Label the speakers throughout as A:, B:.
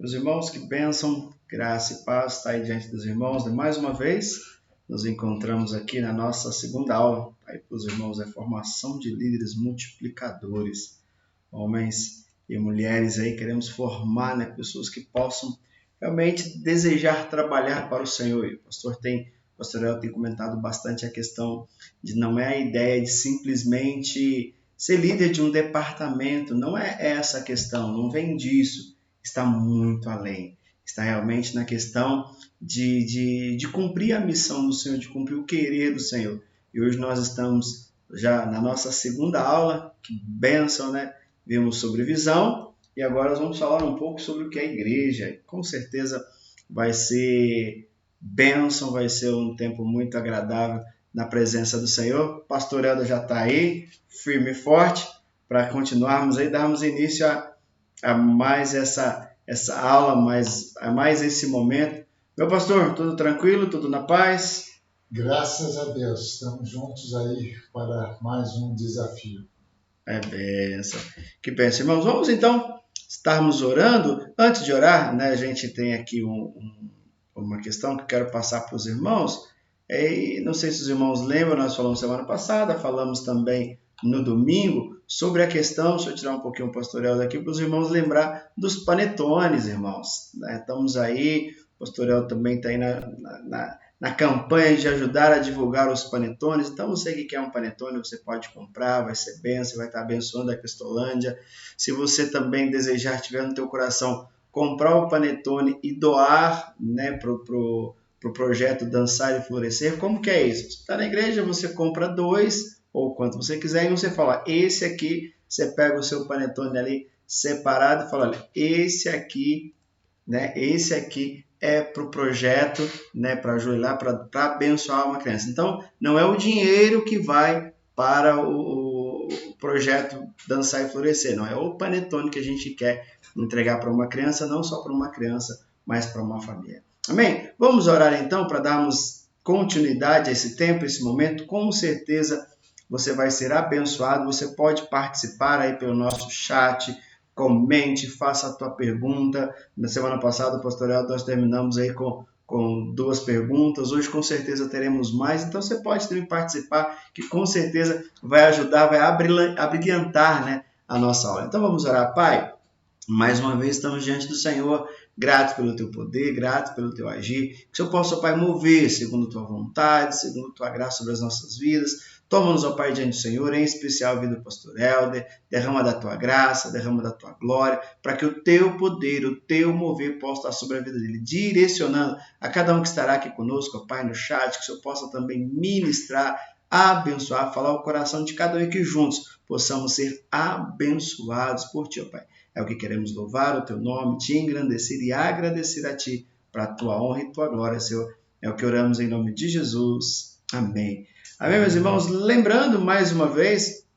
A: Meus irmãos, que bênção, graça e paz está aí diante dos irmãos. Mais uma vez, nos encontramos aqui na nossa segunda aula. Aí para os irmãos é formação de líderes multiplicadores. Homens e mulheres aí, queremos formar, né, pessoas que possam realmente desejar trabalhar para o Senhor. E o pastor El tem comentado bastante a questão de não é a ideia de simplesmente ser líder de um departamento, não é essa a questão, não vem disso. Está muito além. Está realmente na questão de cumprir a missão do Senhor, de cumprir o querer do Senhor. E hoje nós estamos já na nossa segunda aula, que bênção, né? Vimos sobre visão e agora nós vamos falar um pouco sobre o que é a igreja. Com certeza vai ser bênção, vai ser um tempo muito agradável na presença do Senhor. O pastor Helder já está aí, firme e forte, para continuarmos aí, darmos início a mais essa aula, a mais esse momento. Meu pastor, tudo tranquilo, tudo na paz?
B: Graças a Deus, estamos juntos aí para mais um desafio.
A: É benção. Que benção, irmãos. Vamos então estarmos orando. Antes de orar, né, a gente tem aqui uma questão que eu quero passar para os irmãos. Não sei se os irmãos lembram, nós falamos semana passada, falamos também no domingo sobre a questão, deixa eu tirar um pouquinho o pastorel daqui para os irmãos lembrar dos panetones, irmãos. Né? Estamos aí, o pastorel também está aí na campanha de ajudar a divulgar os panetones. Então, você que quer um panetone, você pode comprar, vai ser bênção, vai estar abençoando a Cristolândia. Se você também desejar, tiver no teu coração, comprar o panetone e doar, né, pro projeto Dançar e Florescer, como que é isso? Você está na igreja, você compra 2, ou quanto você quiser, e você fala, esse aqui, você pega o seu panetone ali separado e fala, olha, esse aqui, né, esse aqui é para o projeto, né, para ajoelhar, para abençoar uma criança. Então, não é o dinheiro que vai para o projeto Dançar e Florescer, não é o panetone que a gente quer entregar para uma criança, não só para uma criança, mas para uma família. Amém? Vamos orar então para darmos continuidade a esse tempo, a esse momento. Com certeza você vai ser abençoado. Você pode participar aí pelo nosso chat, comente, faça a tua pergunta. Na semana passada, o pastoreal, nós terminamos aí com 2 perguntas. Hoje, com certeza, teremos mais. Então, você pode também participar, que com certeza vai ajudar, vai abrilhantar, né, a nossa aula. Então, vamos orar. Pai, mais uma vez estamos diante do Senhor, grato pelo teu poder, grato pelo teu agir, que o Senhor possa, Pai, mover segundo tua vontade, segundo tua graça sobre as nossas vidas. Toma-nos, ó Pai, diante do Senhor, em especial a vida do pastor Helder, derrama da tua graça, derrama da tua glória, para que o teu poder, o teu mover possa estar sobre a vida dele, direcionando a cada um que estará aqui conosco, ó Pai, no chat, que o Senhor possa também ministrar, abençoar, falar o coração de cada um, que juntos possamos ser abençoados por ti, ó Pai. É o que queremos louvar o teu nome, te engrandecer e agradecer a ti para a tua honra e tua glória, Senhor. É o que oramos em nome de Jesus. Amém. Amém, meus irmãos? Lembrando mais uma vez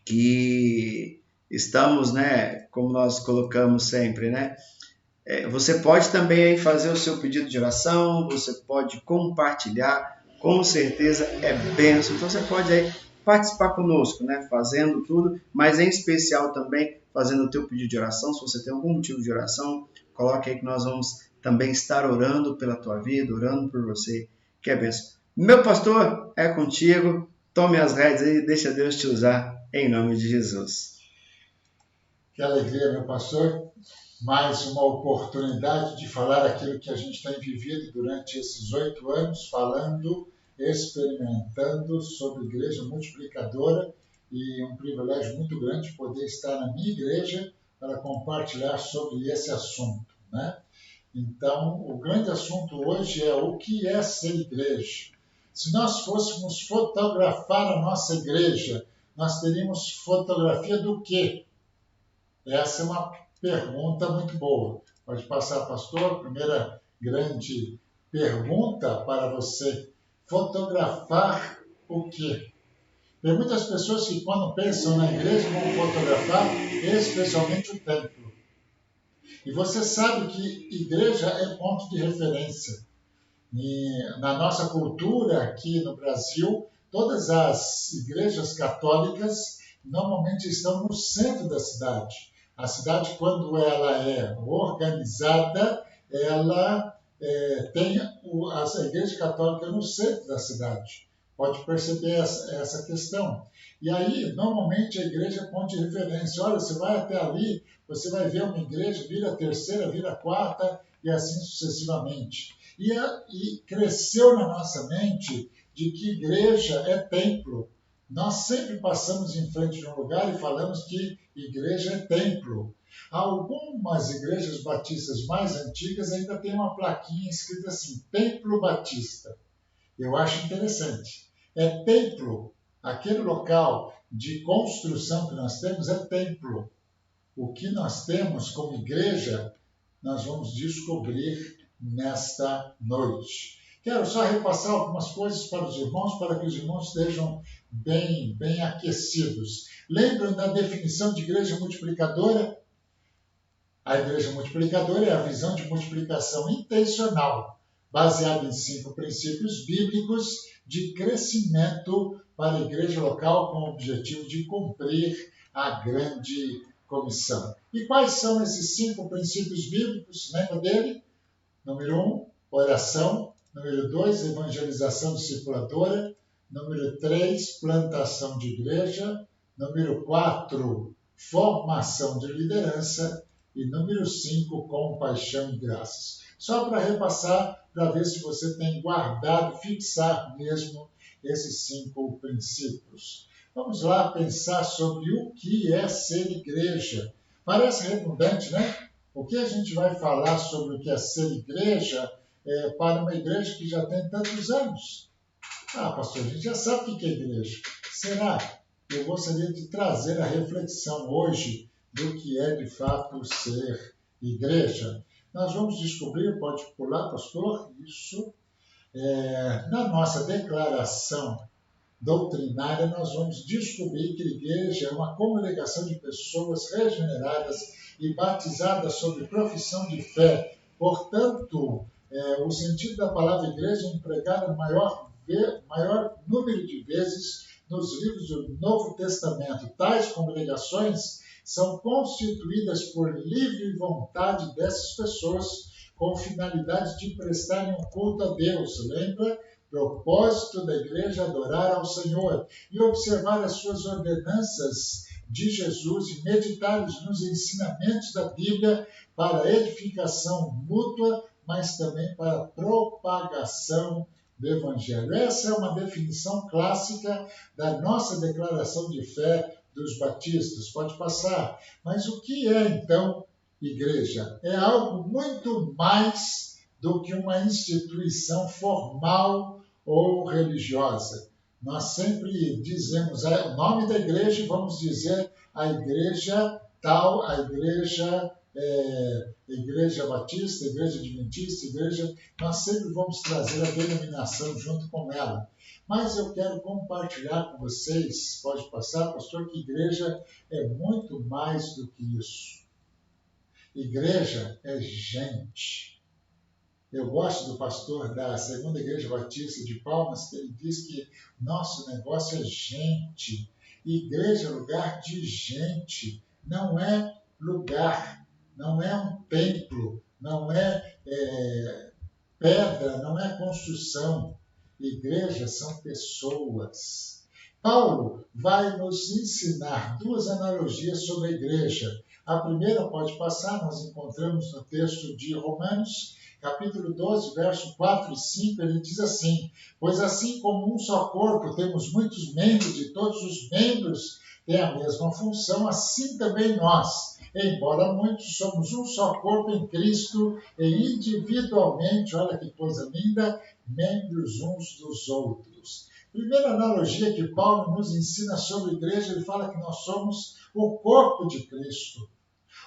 A: que estamos, né, como nós colocamos sempre, né? Você pode também fazer o seu pedido de oração, você pode compartilhar, com certeza é bênção. Então você pode aí participar conosco, né? Fazendo tudo, mas em especial também fazendo o teu pedido de oração. Se você tem algum motivo de oração, coloque aí que nós vamos também estar orando pela tua vida, orando por você, que é bênção. Meu pastor, é contigo. Tome as rédeas aí e deixa Deus te usar, em nome de Jesus.
B: Que alegria, meu pastor. Mais uma oportunidade de falar aquilo que a gente tem vivido durante esses 8 anos, falando, experimentando sobre igreja multiplicadora, e um privilégio muito grande poder estar na minha igreja para compartilhar sobre esse assunto, né? Então, o grande assunto hoje é o que é ser igreja. Se nós fôssemos fotografar a nossa igreja, nós teríamos fotografia do quê? Essa é uma pergunta muito boa. Pode passar, pastor. Primeira grande pergunta para você. Fotografar o quê? Tem muitas pessoas que, quando pensam na igreja, vão fotografar especialmente o templo. E você sabe que igreja é ponto de referência. E na nossa cultura, aqui no Brasil, todas as igrejas católicas normalmente estão no centro da cidade. A cidade, quando ela é organizada, ela tem a Igreja Católica no centro da cidade. Pode perceber essa questão. E aí, normalmente, a igreja põe de referência. Olha, você vai até ali, você vai ver uma igreja, vira a terceira, vira a quarta, e assim sucessivamente. E cresceu na nossa mente de que igreja é templo. Nós sempre passamos em frente de um lugar e falamos que igreja é templo. Algumas igrejas batistas mais antigas ainda têm uma plaquinha escrita assim, Templo Batista. Eu acho interessante. É templo. Aquele local de construção que nós temos é templo. O que nós temos como igreja, nós vamos descobrir nesta noite. Quero só repassar algumas coisas para os irmãos, para que os irmãos estejam bem aquecidos. Lembram da definição de igreja multiplicadora? A igreja multiplicadora é a visão de multiplicação intencional, baseada em 5 princípios bíblicos de crescimento para a igreja local com o objetivo de cumprir a grande comissão. E quais são esses 5 princípios bíblicos? Lembra dele? Número 1, oração. Número 2, evangelização discipuladora. Número 3, plantação de igreja. Número 4, formação de liderança. E número 5, compaixão e graças. Só para repassar, para ver se você tem guardado, fixar mesmo esses 5 princípios. Vamos lá pensar sobre o que é ser igreja. Parece redundante, né? O que a gente vai falar sobre o que é ser igreja para uma igreja que já tem tantos anos? Ah, pastor, a gente já sabe o que é igreja. Será? Eu gostaria de trazer a reflexão hoje do que é de fato ser igreja. Nós vamos descobrir, pode pular, pastor, isso, na nossa declaração doutrinária, nós vamos descobrir que a igreja é uma congregação de pessoas regeneradas e batizadas sob profissão de fé. Portanto, o sentido da palavra igreja é empregado maior número de vezes nos livros do Novo Testamento. Tais congregações são constituídas por livre vontade dessas pessoas com finalidade de prestarem um culto a Deus. Lembra? Propósito da igreja adorar ao Senhor e observar as suas ordenanças de Jesus e meditar nos ensinamentos da Bíblia para edificação mútua, mas também para propagação do Evangelho. Essa é uma definição clássica da nossa declaração de fé dos batistas. Pode passar. Mas o que é, então, igreja? É algo muito mais do que uma instituição formal ou religiosa. Nós sempre dizemos o nome da igreja e vamos dizer a igreja tal, a igreja batista, igreja adventista, nós sempre vamos trazer a denominação junto com ela. Mas eu quero compartilhar com vocês, pode passar, pastor, que igreja é muito mais do que isso. Igreja é gente. Eu gosto do pastor da Segunda Igreja Batista de Palmas, que ele diz que nosso negócio é gente. Igreja é lugar de gente, não é lugar, não é um templo, não é pedra, não é construção. Igreja são pessoas. Paulo vai nos ensinar 2 analogias sobre a igreja. A primeira, pode passar, nós encontramos no texto de Romanos, capítulo 12, verso 4 e 5, ele diz assim: pois assim como um só corpo temos muitos membros e todos os membros têm a mesma função, assim também nós, embora muitos, somos um só corpo em Cristo e individualmente, olha que coisa linda, membros uns dos outros. Primeira analogia que Paulo nos ensina sobre a igreja, ele fala que nós somos o corpo de Cristo,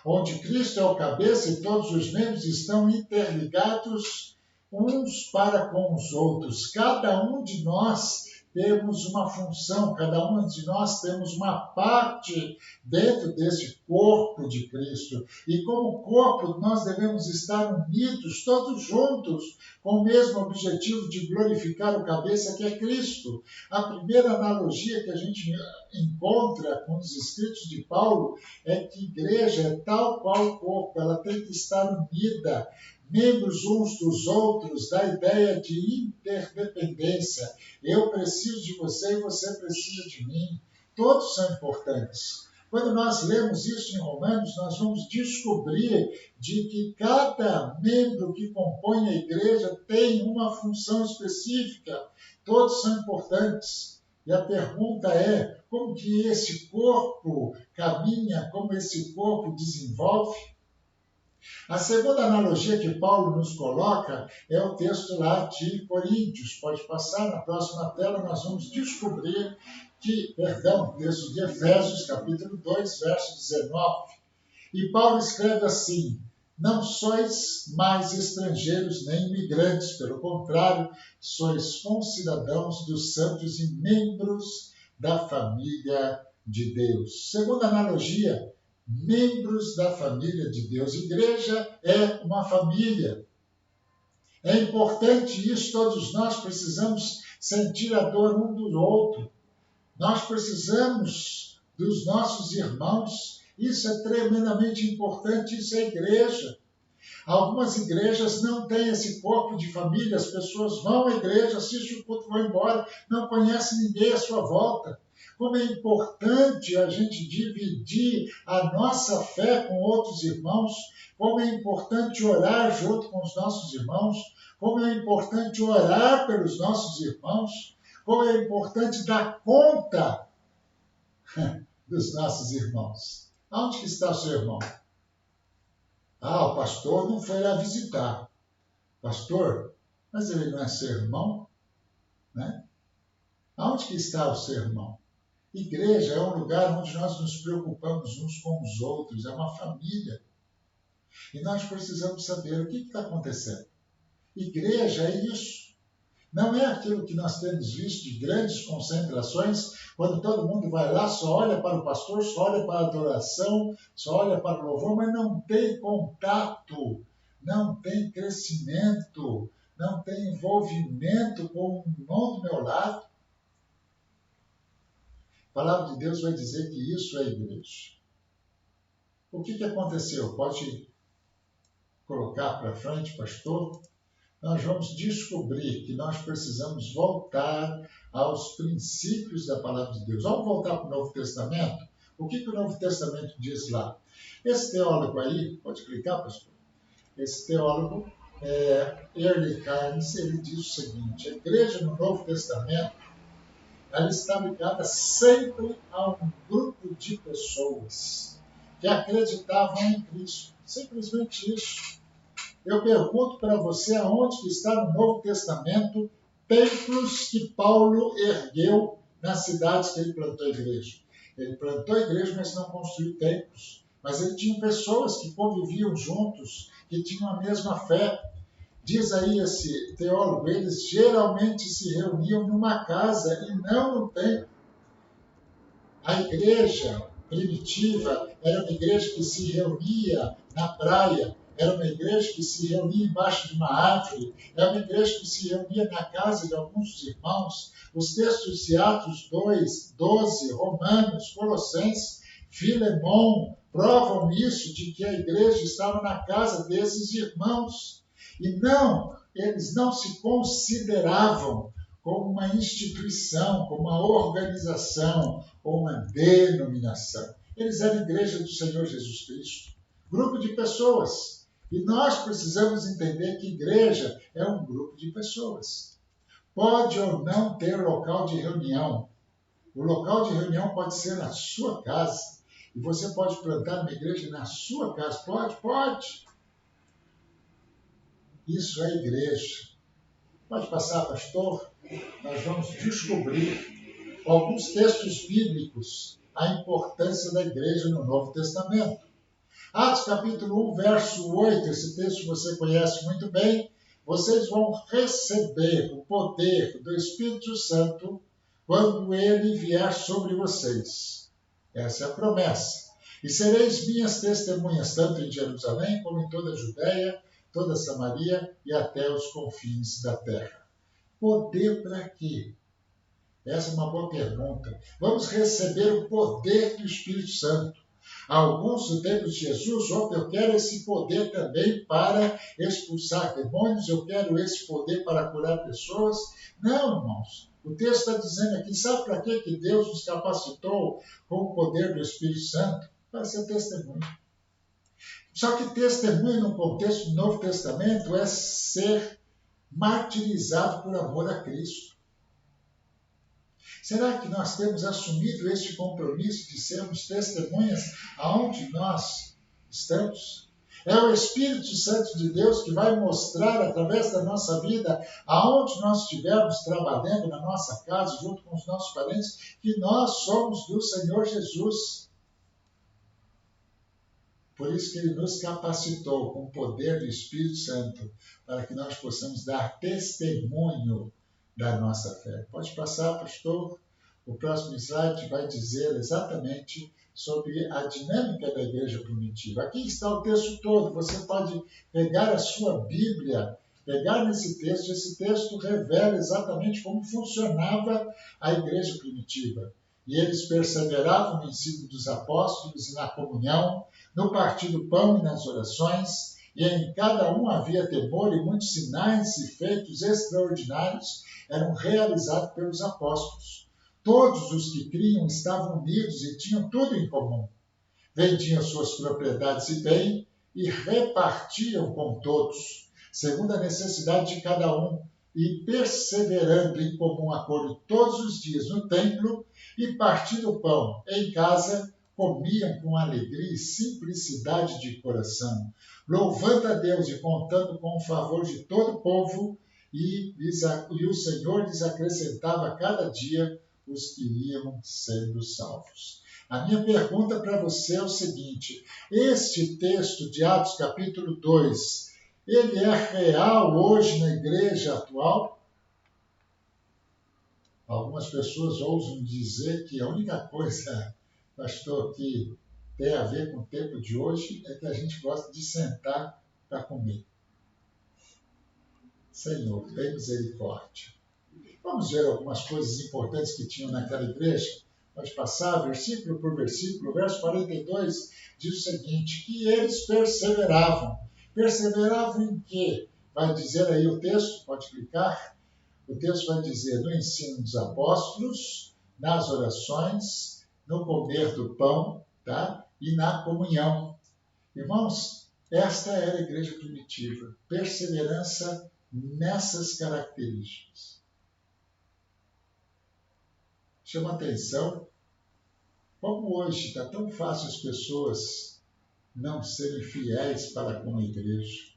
B: onde Cristo é o cabeça e todos os membros estão interligados uns para com os outros. Cada um de nós temos uma função, cada um de nós temos uma parte dentro desse corpo de Cristo. E como corpo, nós devemos estar unidos, todos juntos, com o mesmo objetivo de glorificar o cabeça, que é Cristo. A primeira analogia que a gente encontra com os escritos de Paulo é que igreja é tal qual o corpo, ela tem que estar unida, membros uns dos outros, da ideia de interdependência. Eu preciso de você e você precisa de mim. Todos são importantes. Quando nós lemos isso em Romanos, nós vamos descobrir de que cada membro que compõe a igreja tem uma função específica. Todos são importantes. E a pergunta é, como que esse corpo caminha, como esse corpo desenvolve? A segunda analogia que Paulo nos coloca é o texto lá de Coríntios. Pode passar na próxima tela, nós vamos descobrir o texto de Efésios, capítulo 2, verso 19. E Paulo escreve assim: não sois mais estrangeiros nem imigrantes, pelo contrário, sois concidadãos dos santos e membros da família de Deus. Segunda analogia, membros da família de Deus. Igreja é uma família. É importante isso, todos nós precisamos sentir a dor um do outro. Nós precisamos dos nossos irmãos. Isso é tremendamente importante, isso é igreja. Algumas igrejas não têm esse corpo de família, as pessoas vão à igreja, assistem o culto, vão embora, não conhecem ninguém à sua volta. Como é importante a gente dividir a nossa fé com outros irmãos, como é importante orar junto com os nossos irmãos, como é importante orar pelos nossos irmãos, como é importante dar conta dos nossos irmãos. Onde que está o seu irmão? O pastor não foi lá visitar. Pastor, mas ele não é seu irmão? Né? Onde que está o seu irmão? Igreja é um lugar onde nós nos preocupamos uns com os outros, é uma família. E nós precisamos saber o que está acontecendo. Igreja é isso. Não é aquilo que nós temos visto de grandes concentrações, quando todo mundo vai lá, só olha para o pastor, só olha para a adoração, só olha para o louvor, mas não tem contato, não tem crescimento, não tem envolvimento com o irmão do meu lado. A palavra de Deus vai dizer que isso é igreja. O que aconteceu? Pode colocar para frente, pastor? Nós vamos descobrir que nós precisamos voltar aos princípios da palavra de Deus. Vamos voltar para o Novo Testamento? O que o Novo Testamento diz lá? Esse teólogo aí, pode clicar, pastor? Esse teólogo, Early Carnes, ele diz o seguinte: a igreja no Novo Testamento, ela está ligada sempre a um grupo de pessoas que acreditavam em Cristo. Simplesmente isso. Eu pergunto para você aonde que está no Novo Testamento templos que Paulo ergueu nas cidades que ele plantou a igreja. Ele plantou a igreja, mas não construiu templos. Mas ele tinha pessoas que conviviam juntos, que tinham a mesma fé. Diz aí esse teólogo, eles geralmente se reuniam numa casa e não no templo. A igreja primitiva era uma igreja que se reunia na praia, era uma igreja que se reunia embaixo de uma árvore, era uma igreja que se reunia na casa de alguns dos irmãos. Os textos de Atos 2, 12, Romanos, Colossenses, Filemão, provam isso, de que a igreja estava na casa desses irmãos. E não, eles não se consideravam como uma instituição, como uma organização ou uma denominação. Eles eram a igreja do Senhor Jesus Cristo. Grupo de pessoas. E nós precisamos entender que igreja é um grupo de pessoas. Pode ou não ter local de reunião. O local de reunião pode ser na sua casa. E você pode plantar uma igreja na sua casa. Pode? Pode. Isso é igreja. Pode passar, pastor? Nós vamos descobrir alguns textos bíblicos, a importância da igreja no Novo Testamento. Atos capítulo 1, verso 8, esse texto você conhece muito bem. Vocês vão receber o poder do Espírito Santo quando ele vier sobre vocês. Essa é a promessa. E sereis minhas testemunhas, tanto em Jerusalém como em toda a Judéia, toda a Samaria e até os confins da terra. Poder para quê? Essa é uma boa pergunta. Vamos receber o poder do Espírito Santo. Alguns do tempo de Jesus, eu quero esse poder também para expulsar demônios, eu quero esse poder para curar pessoas. Não, irmãos. O texto está dizendo aqui, sabe para que Deus nos capacitou com o poder do Espírito Santo? Para ser testemunho. Só que testemunho no contexto do Novo Testamento é ser martirizado por amor a Cristo. Será que nós temos assumido este compromisso de sermos testemunhas aonde nós estamos? É o Espírito Santo de Deus que vai mostrar através da nossa vida, aonde nós estivermos trabalhando, na nossa casa, junto com os nossos parentes, que nós somos do Senhor Jesus. Por isso que ele nos capacitou com o poder do Espírito Santo, para que nós possamos dar testemunho da nossa fé. Pode passar, pastor. O próximo slide vai dizer exatamente sobre a dinâmica da igreja primitiva. Aqui está o texto todo. Você pode pegar a sua Bíblia, pegar nesse texto. Esse texto revela exatamente como funcionava a igreja primitiva. E eles perseveravam no ensino dos apóstolos e na comunhão, no partir do pão e nas orações, e em cada um havia temor, e muitos sinais e feitos extraordinários eram realizados pelos apóstolos. Todos os que criam estavam unidos e tinham tudo em comum. Vendiam suas propriedades e bem e repartiam com todos, segundo a necessidade de cada um, e perseverando em comum acordo todos os dias no templo e partindo o pão em casa, comiam com alegria e simplicidade de coração, louvando a Deus e contando com o favor de todo o povo, e o Senhor lhes acrescentava a cada dia os que iam sendo salvos. A minha pergunta para você é o seguinte: este texto de Atos capítulo 2, ele é real hoje na igreja atual? Algumas pessoas ousam dizer que a única coisa, pastor, que tem a ver com o tempo de hoje é que a gente gosta de sentar para comer. Senhor, tem misericórdia. Vamos ver algumas coisas importantes que tinham naquela igreja. Pode passar, versículo por versículo. Verso 42 diz o seguinte: que eles perseveravam. Perseveravam em quê? Vai dizer aí o texto, pode clicar. O texto vai dizer no ensino dos apóstolos, nas orações, no comer do pão, tá? E na comunhão. Irmãos, esta era a igreja primitiva. Perseverança nessas características. Chama atenção como hoje está tão fácil as pessoas não serem fiéis para com a igreja.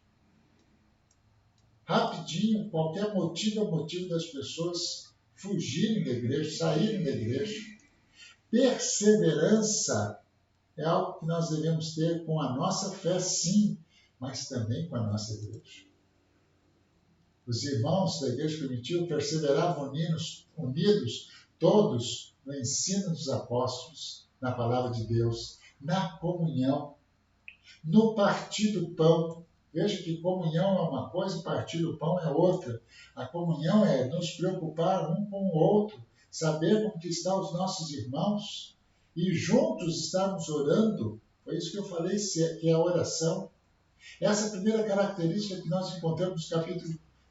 B: Rapidinho, qualquer motivo é o motivo das pessoas fugirem da igreja, saírem da igreja. Perseverança é algo que nós devemos ter com a nossa fé, sim, mas também com a nossa igreja. Os irmãos da igreja primitiva perseveravam unidos todos no ensino dos apóstolos, na palavra de Deus, na comunhão, no partir do pão. Veja que comunhão é uma coisa, partir do pão é outra. A comunhão é nos preocupar um com o outro, saber como que estão os nossos irmãos e juntos estarmos orando. Foi isso que eu falei, que é a oração. Essa é a primeira característica que nós encontramos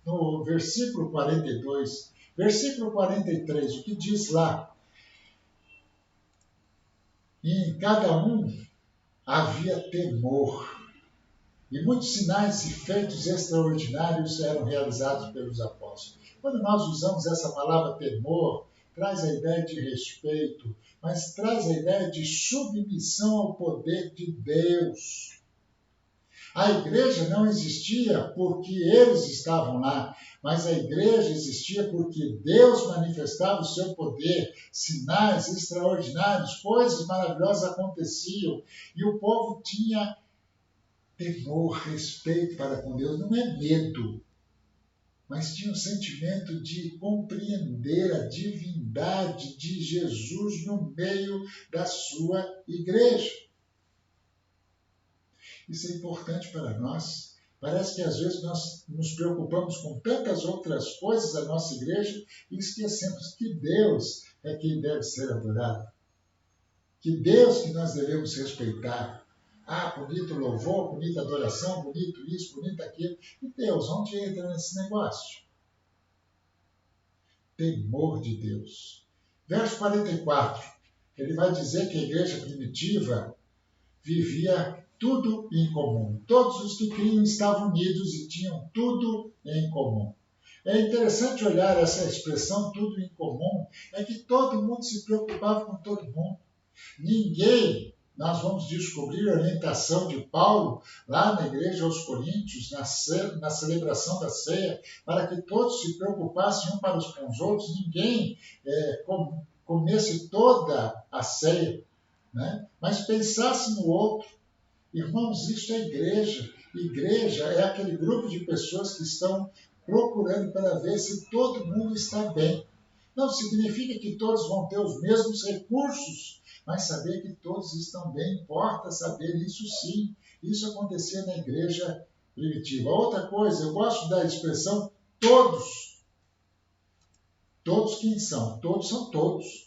B: no versículo 42. Versículo 43, o que diz lá? E em cada um havia temor. E muitos sinais e feitos extraordinários eram realizados pelos apóstolos. Quando nós usamos essa palavra temor, traz a ideia de respeito, mas traz a ideia de submissão ao poder de Deus. A igreja não existia porque eles estavam lá, mas a igreja existia porque Deus manifestava o seu poder, sinais extraordinários, coisas maravilhosas aconteciam, e o povo tinha temor, respeito para com Deus, não é medo. mas tinha um sentimento de compreender a divindade de Jesus no meio da sua igreja. Isso é importante para nós. Parece que às vezes nós nos preocupamos com tantas outras coisas da nossa igreja e esquecemos que Deus é quem deve ser adorado. Que Deus que nós devemos respeitar. Ah, bonito louvor, bonita adoração, bonito isso, bonito aquilo. E Deus, onde entra nesse negócio? Temor de Deus. Verso 44, ele vai dizer que a igreja primitiva vivia tudo em comum. Todos os que criam estavam unidos e tinham tudo em comum. É interessante olhar essa expressão tudo em comum, é que todo mundo se preocupava com todo mundo. Ninguém, nós vamos descobrir a orientação de Paulo lá na igreja aos Coríntios, na celebração da ceia, para que todos se preocupassem uns para com os outros, ninguém comesse toda a ceia, né? Mas pensasse no outro. Irmãos, isso é igreja. Igreja é aquele grupo de pessoas que estão procurando para ver se todo mundo está bem. Não significa que todos vão ter os mesmos recursos, mas saber que todos estão bem, importa saber isso sim. Isso acontecia na igreja primitiva. Outra coisa, eu gosto da expressão todos. Todos quem são? Todos são todos.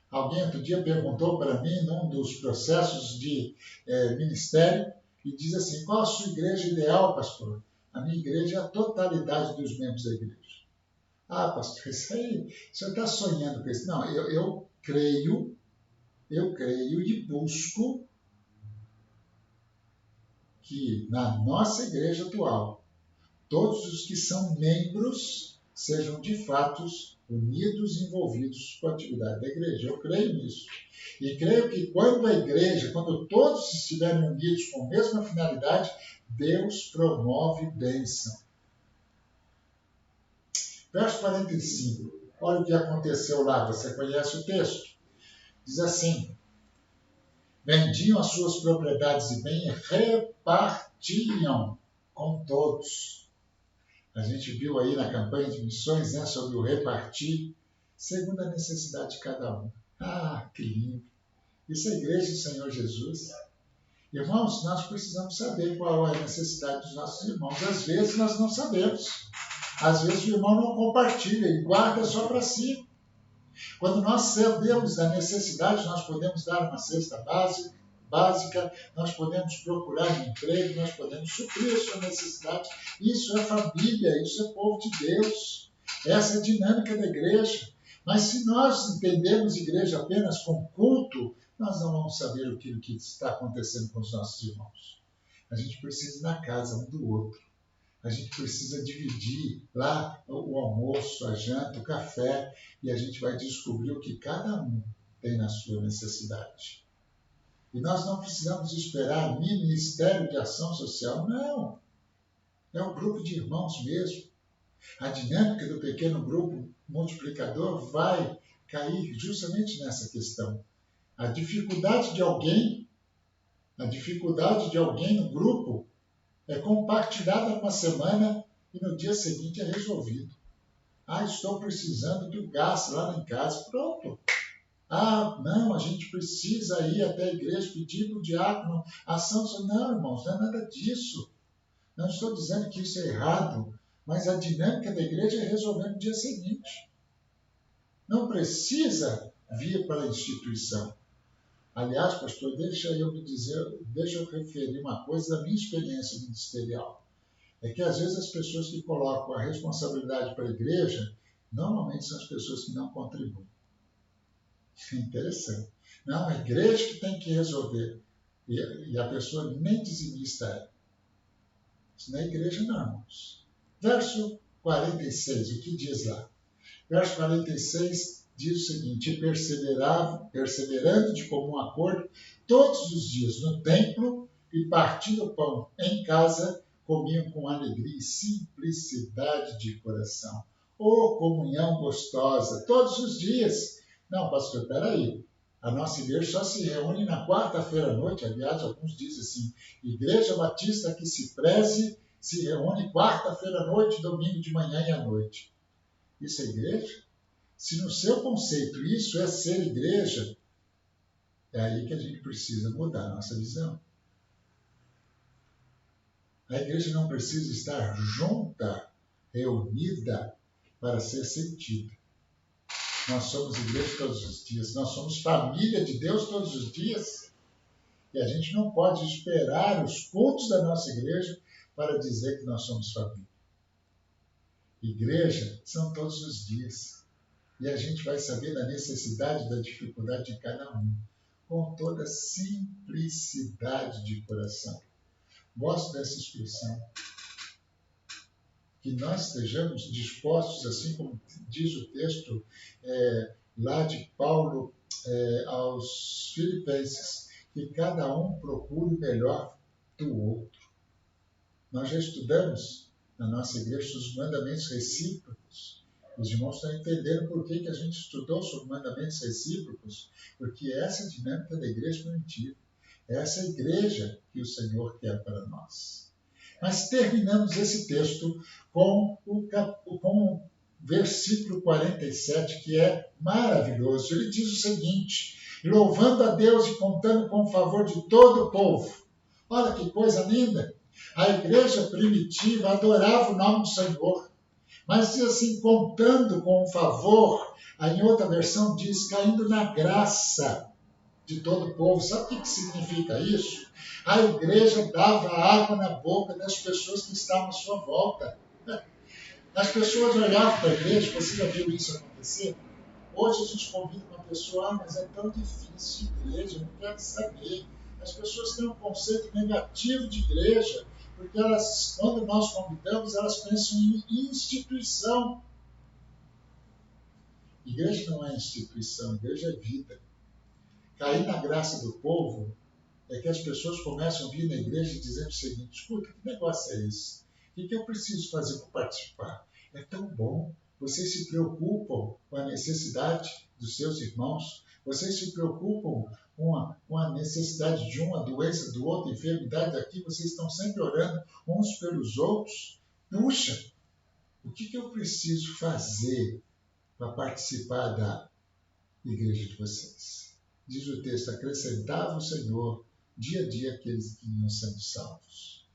B: Alguém outro dia perguntou para mim, num dos processos de ministério, e diz assim, qual a sua igreja ideal, pastor? A minha igreja é a totalidade dos membros da igreja. Ah, pastor, isso aí, o senhor está sonhando com isso. Não, eu creio e busco que na nossa igreja atual, todos os que são membros sejam de fato unidos e envolvidos com a atividade da igreja. Eu creio nisso. E creio que quando todos estiverem unidos com a mesma finalidade, Deus promove bênção. Verso 45. Olha o que aconteceu lá, você conhece o texto? Diz assim, vendiam as suas propriedades e bem e repartiam com todos. A gente viu aí na campanha de missões, né, sobre o repartir, segundo a necessidade de cada um. Ah, que lindo! Isso é a igreja do Senhor Jesus. Irmãos, nós precisamos saber qual é a necessidade dos nossos irmãos. Às vezes nós não sabemos. Às vezes o irmão não compartilha, ele guarda só para si. Quando nós sabemos da necessidade, nós podemos dar uma cesta básica, nós podemos procurar um emprego, nós podemos suprir a sua necessidade. Isso é família, isso é povo de Deus. Essa é a dinâmica da igreja. Mas se nós entendemos igreja apenas com culto, nós não vamos saber o que está acontecendo com os nossos irmãos. A gente precisa ir na casa um do outro. A gente precisa dividir lá o almoço, a janta, o café, e a gente vai descobrir o que cada um tem na sua necessidade. E nós não precisamos esperar Ministério de Ação Social, não. É um grupo de irmãos mesmo. A dinâmica do pequeno grupo multiplicador vai cair justamente nessa questão. A dificuldade de alguém no grupo é compartilhada uma semana e no dia seguinte é resolvido. Ah, estou precisando do gás lá em casa. Pronto. Ah, não, a gente precisa ir até a igreja pedir para o diácono ação. Não, irmãos, não é nada disso. Não estou dizendo que isso é errado, mas a dinâmica da igreja é resolver no dia seguinte. Não precisa vir para a instituição. Aliás, pastor, deixa eu referir uma coisa da minha experiência ministerial. É que às vezes as pessoas que colocam a responsabilidade para a igreja, normalmente são as pessoas que não contribuem. É interessante. Não, a igreja que tem que resolver. E a pessoa nem dizimista é. Isso não é igreja, não, irmãos. Verso 46, o que diz lá? Verso 46 diz o seguinte, perseverando de comum acordo, todos os dias no templo e partindo o pão em casa, comiam com alegria e simplicidade de coração. Oh, comunhão gostosa, todos os dias. Não, pastor, espera aí. A nossa igreja só se reúne na quarta-feira à noite. Aliás, alguns dizem assim, Igreja Batista que se preze se reúne quarta-feira à noite, domingo de manhã e à noite. Isso é igreja? Se no seu conceito isso é ser igreja, é aí que a gente precisa mudar a nossa visão. A igreja não precisa estar junta, reunida, para ser sentida. Nós somos igreja todos os dias, nós somos família de Deus todos os dias. E a gente não pode esperar os cultos da nossa igreja para dizer que nós somos família. Igreja são todos os dias. E a gente vai saber da necessidade, da dificuldade de cada um, com toda simplicidade de coração. Gosto dessa expressão. Que nós estejamos dispostos, assim como diz o texto lá de Paulo aos Filipenses, que cada um procure o melhor do outro. Nós já estudamos na nossa igreja os mandamentos recíprocos. Os irmãos estão entendendo por que a gente estudou sobre mandamentos recíprocos, porque essa é a dinâmica da igreja primitiva. Essa é a igreja que o Senhor quer para nós. Mas terminamos esse texto com o versículo 47, que é maravilhoso. Ele diz o seguinte: louvando a Deus e contando com o favor de todo o povo. Olha que coisa linda! A igreja primitiva adorava o nome do Senhor, mas diz assim, contando com o favor. Aí em outra versão diz, caindo na graça de todo o povo. Sabe o que significa isso? A igreja dava água na boca das pessoas que estavam à sua volta. As pessoas olhavam para a igreja, você já viu isso acontecer? Hoje a gente convida uma pessoa, mas é tão difícil igreja, não quero saber. As pessoas têm um conceito negativo de igreja, porque elas, quando nós convidamos, elas pensam em instituição. Igreja não é instituição, igreja é vida. Cair na graça do povo é que as pessoas começam a vir na igreja dizendo o seguinte: escuta, que negócio é esse? O que eu preciso fazer para participar? É tão bom. Vocês se preocupam com a necessidade dos seus irmãos. Vocês se preocupam com a necessidade de um, a doença do outro, a enfermidade daqui. Vocês estão sempre orando uns pelos outros. Puxa, o que eu preciso fazer para participar da igreja de vocês? Diz o texto, acrescentava o Senhor dia a dia aqueles que iam sendo salvos.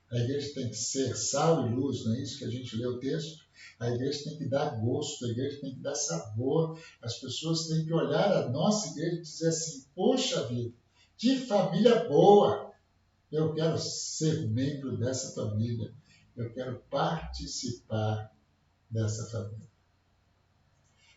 B: A igreja tem que ser sal e luz, não é isso que a gente lê o texto? A igreja tem que dar gosto, a igreja tem que dar sabor. As pessoas têm que olhar a nossa igreja e dizer assim, poxa vida, que família boa! Eu quero ser membro dessa família. Eu quero participar dessa família.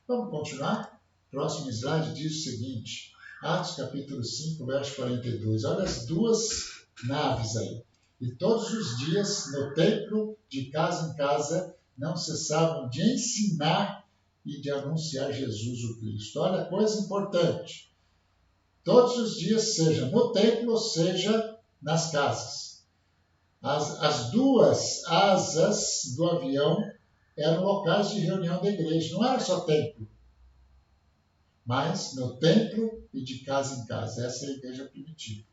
B: Vamos continuar? Próximo slide diz o seguinte, Atos capítulo 5, verso 42. Olha as duas naves aí. E todos os dias, no templo, de casa em casa, não cessavam de ensinar e de anunciar Jesus o Cristo. Olha, coisa importante. Todos os dias, seja no templo, seja nas casas. As duas asas do avião eram locais de reunião da igreja. Não era só templo, mas no templo e de casa em casa. Essa é a igreja primitiva.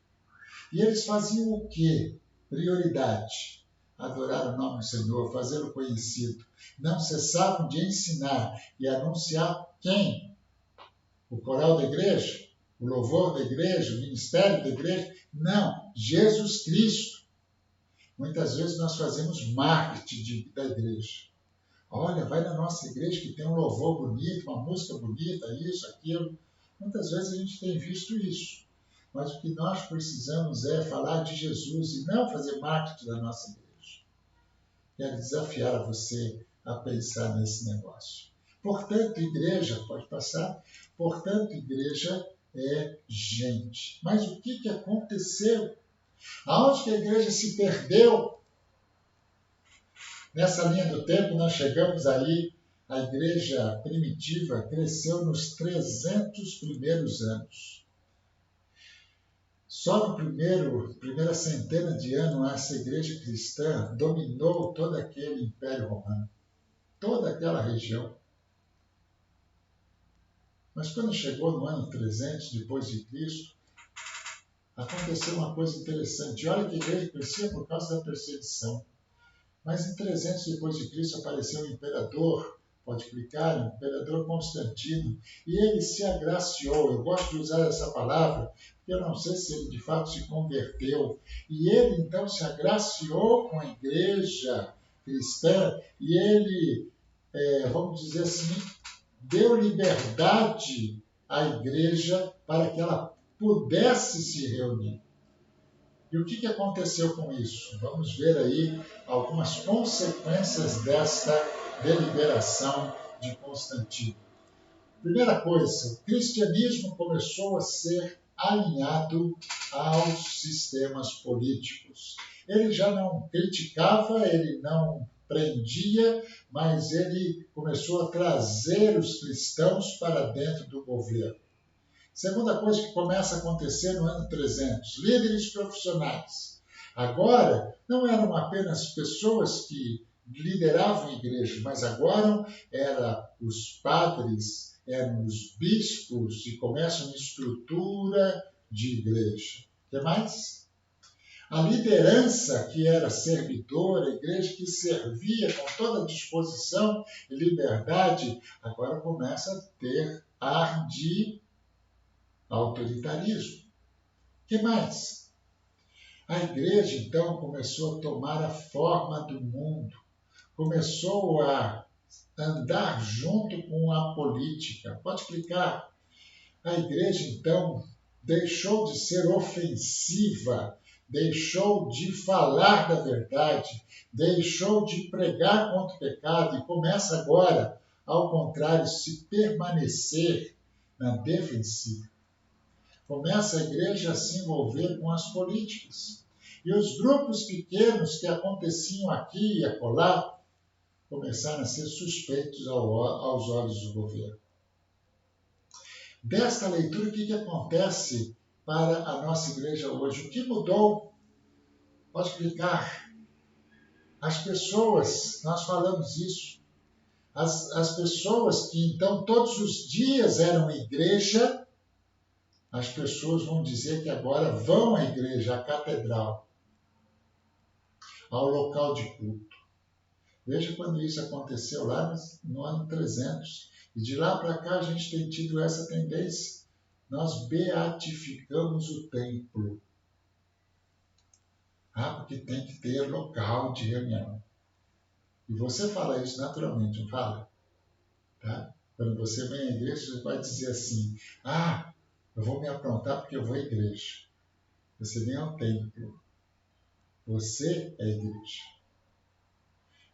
B: E eles faziam o quê? Prioridade. Adorar o nome do Senhor, fazê-lo conhecido. Não cessavam de ensinar e anunciar quem? O coral da igreja? O louvor da igreja? O ministério da igreja? Não, Jesus Cristo. Muitas vezes nós fazemos marketing da igreja. Olha, vai na nossa igreja que tem um louvor bonito, uma música bonita, isso, aquilo. Muitas vezes a gente tem visto isso. Mas o que nós precisamos é falar de Jesus e não fazer marketing da nossa igreja. Quero desafiar a você a pensar nesse negócio. Portanto, igreja, pode passar, portanto, igreja é gente. Mas o que aconteceu? Aonde que a igreja se perdeu? Nessa linha do tempo, nós chegamos aí, a igreja primitiva cresceu nos 300 primeiros anos. Só no primeira centena de anos, essa igreja cristã dominou todo aquele Império Romano, toda aquela região. Mas quando chegou no ano 300 depois de Cristo, aconteceu uma coisa interessante. Olha que a igreja crescia por causa da perseguição. Mas em 300 depois de Cristo apareceu um imperador, pode clicar, o imperador Constantino, e ele se agraciou. Eu gosto de usar essa palavra, porque eu não sei se ele de fato se converteu. E ele então se agraciou com a igreja cristã, e ele, vamos dizer assim, deu liberdade à igreja para que ela pudesse se reunir. E o que aconteceu com isso? Vamos ver aí algumas consequências desta deliberação de Constantino. Primeira coisa, o cristianismo começou a ser alinhado aos sistemas políticos. Ele já não criticava, ele não prendia, mas ele começou a trazer os cristãos para dentro do governo. Segunda coisa que começa a acontecer no ano 300, líderes profissionais. Agora, não eram apenas pessoas que lideravam igrejas, mas agora eram os padres, eram os bispos e começa uma estrutura de igreja. O que mais? A liderança que era servidora, a igreja que servia com toda disposição e liberdade, agora começa a ter ar de autoritarismo. O que mais? A igreja, então, começou a tomar a forma do mundo, começou a andar junto com a política. Pode clicar. A igreja, então, deixou de ser ofensiva, deixou de falar da verdade, deixou de pregar contra o pecado e começa agora, ao contrário, se permanecer na defensiva. Começa a igreja a se envolver com as políticas. E os grupos pequenos que aconteciam aqui e acolá começaram a ser suspeitos aos olhos do governo. Desta leitura, o que acontece para a nossa igreja hoje? O que mudou? Pode clicar. As pessoas, nós falamos isso, as pessoas que então todos os dias eram igreja, as pessoas vão dizer que agora vão à igreja, à catedral, ao local de culto. Veja quando isso aconteceu lá no ano 300. E de lá para cá a gente tem tido essa tendência. Nós beatificamos o templo. Porque tem que ter local de reunião. E você fala isso naturalmente, não fala? Tá? Quando você vem à igreja, você vai dizer assim, eu vou me aprontar porque eu vou à igreja. Você vem ao templo. Você é a igreja.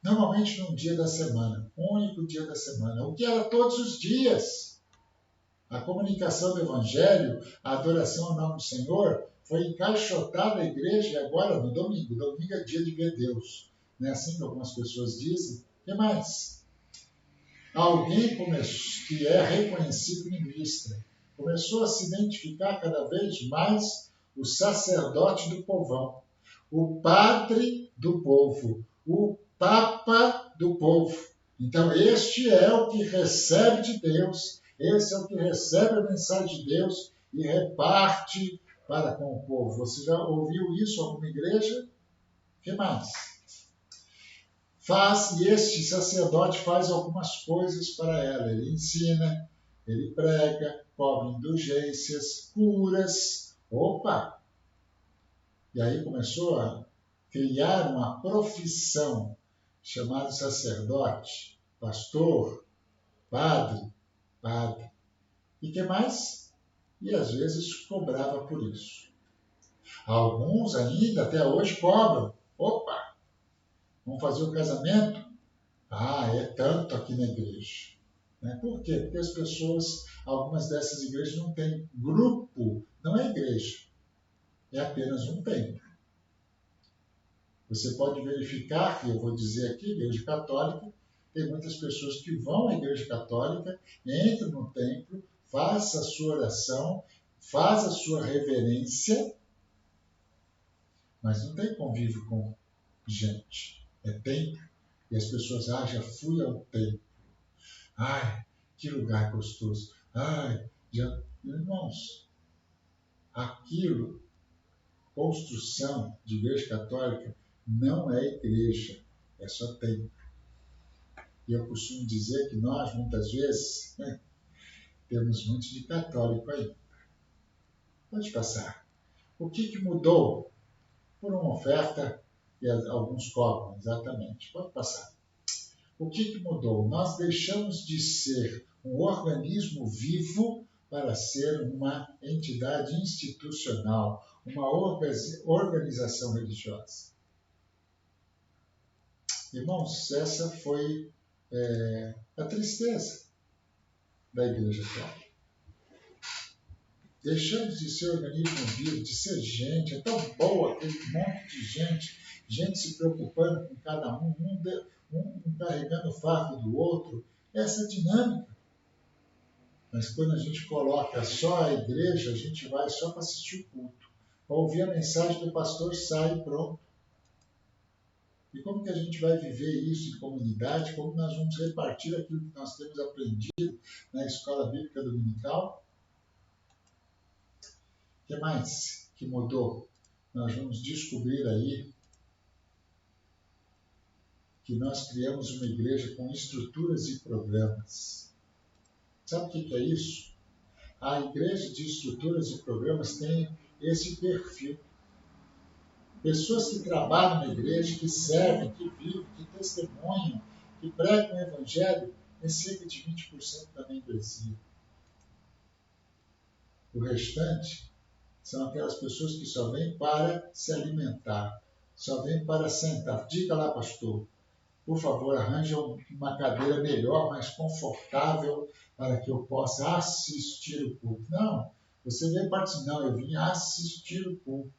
B: Normalmente num dia da semana, um único dia da semana, o que era todos os dias. A comunicação do Evangelho, a adoração ao nome do Senhor, foi encaixotada à igreja e agora no domingo. Domingo é dia de ver Deus. Não é assim que algumas pessoas dizem? O que mais? Alguém que é reconhecido ministra, começou a se identificar cada vez mais o sacerdote do povão, o padre do povo, o Papa do povo. Então, este é o que recebe de Deus, esse é o que recebe a mensagem de Deus e reparte para com o povo. Você já ouviu isso em alguma igreja? O que mais? E este sacerdote faz algumas coisas para ela. Ele ensina, ele prega, cobra indulgências, curas. Opa! E aí começou a criar uma profissão chamado sacerdote, pastor, padre. E que mais? E às vezes cobrava por isso. Alguns ainda até hoje cobram. Opa! Vamos fazer o casamento? É tanto aqui na igreja. Por quê? Porque as pessoas, algumas dessas igrejas não têm grupo, não é igreja, é apenas um templo. Você pode verificar, que eu vou dizer aqui, igreja católica, tem muitas pessoas que vão à igreja católica, entram no templo, faça a sua oração, faz a sua reverência, mas não tem convívio com gente. É templo. E as pessoas, já fui ao templo. Que lugar gostoso. Irmãos, construção de igreja católica, não é igreja. é só tempo. E eu costumo dizer que nós, muitas vezes, temos muito de católico aí. Pode passar. O que mudou? Por uma oferta, e alguns cobram, exatamente. Pode passar. O que mudou? Nós deixamos de ser um organismo vivo para ser uma entidade institucional, uma organização religiosa. Irmãos, essa foi a tristeza da Igreja atual. Deixamos de ser organismo vivo, de ser gente, é tão boa aquele monte de gente se preocupando com cada um carregando o fardo do outro, essa dinâmica. Mas quando a gente coloca só a igreja, a gente vai só para assistir o culto, para ouvir a mensagem do pastor, sai e pronto. E como que a gente vai viver isso em comunidade? Como nós vamos repartir aquilo que nós temos aprendido na escola bíblica dominical? O que mais que mudou? Nós vamos descobrir aí que nós criamos uma igreja com estruturas e programas. Sabe o que é isso? A igreja de estruturas e programas tem esse perfil. Pessoas que trabalham na igreja, que servem, que vivem, que testemunham, que pregam o evangelho, é cerca de 20% da membresia. O restante são aquelas pessoas que só vêm para se alimentar, só vêm para sentar. Diga lá, pastor, por favor, arranje uma cadeira melhor, mais confortável, para que eu possa assistir o culto. Não, você veio participar. Não, eu vim assistir o culto.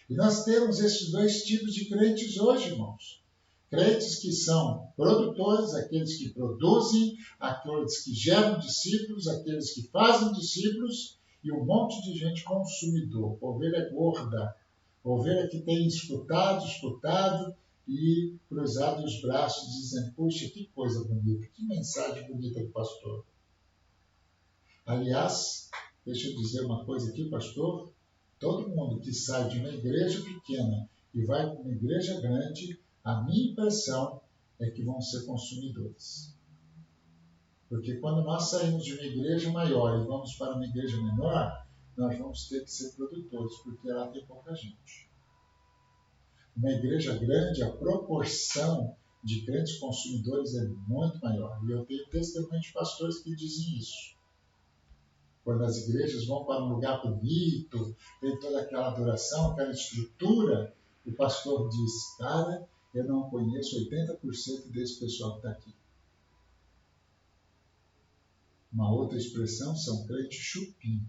B: E nós temos esses dois tipos de crentes hoje, irmãos. Crentes que são produtores, aqueles que produzem, aqueles que geram discípulos, aqueles que fazem discípulos, e um monte de gente consumidor. Ovelha gorda, ovelha que tem escutado, e cruzado os braços, dizendo, puxa, que coisa bonita, que mensagem bonita do pastor. Aliás, deixa eu dizer uma coisa aqui, pastor, todo mundo que sai de uma igreja pequena e vai para uma igreja grande, a minha impressão é que vão ser consumidores. Porque quando nós saímos de uma igreja maior e vamos para uma igreja menor, nós vamos ter que ser produtores, porque lá tem pouca gente. Uma igreja grande, a proporção de grandes consumidores é muito maior. E eu tenho testemunho de pastores que dizem isso. Quando as igrejas vão para um lugar bonito, tem toda aquela adoração, aquela estrutura, o pastor diz, cara, eu não conheço 80% desse pessoal que está aqui. Uma outra expressão são crentes chupim,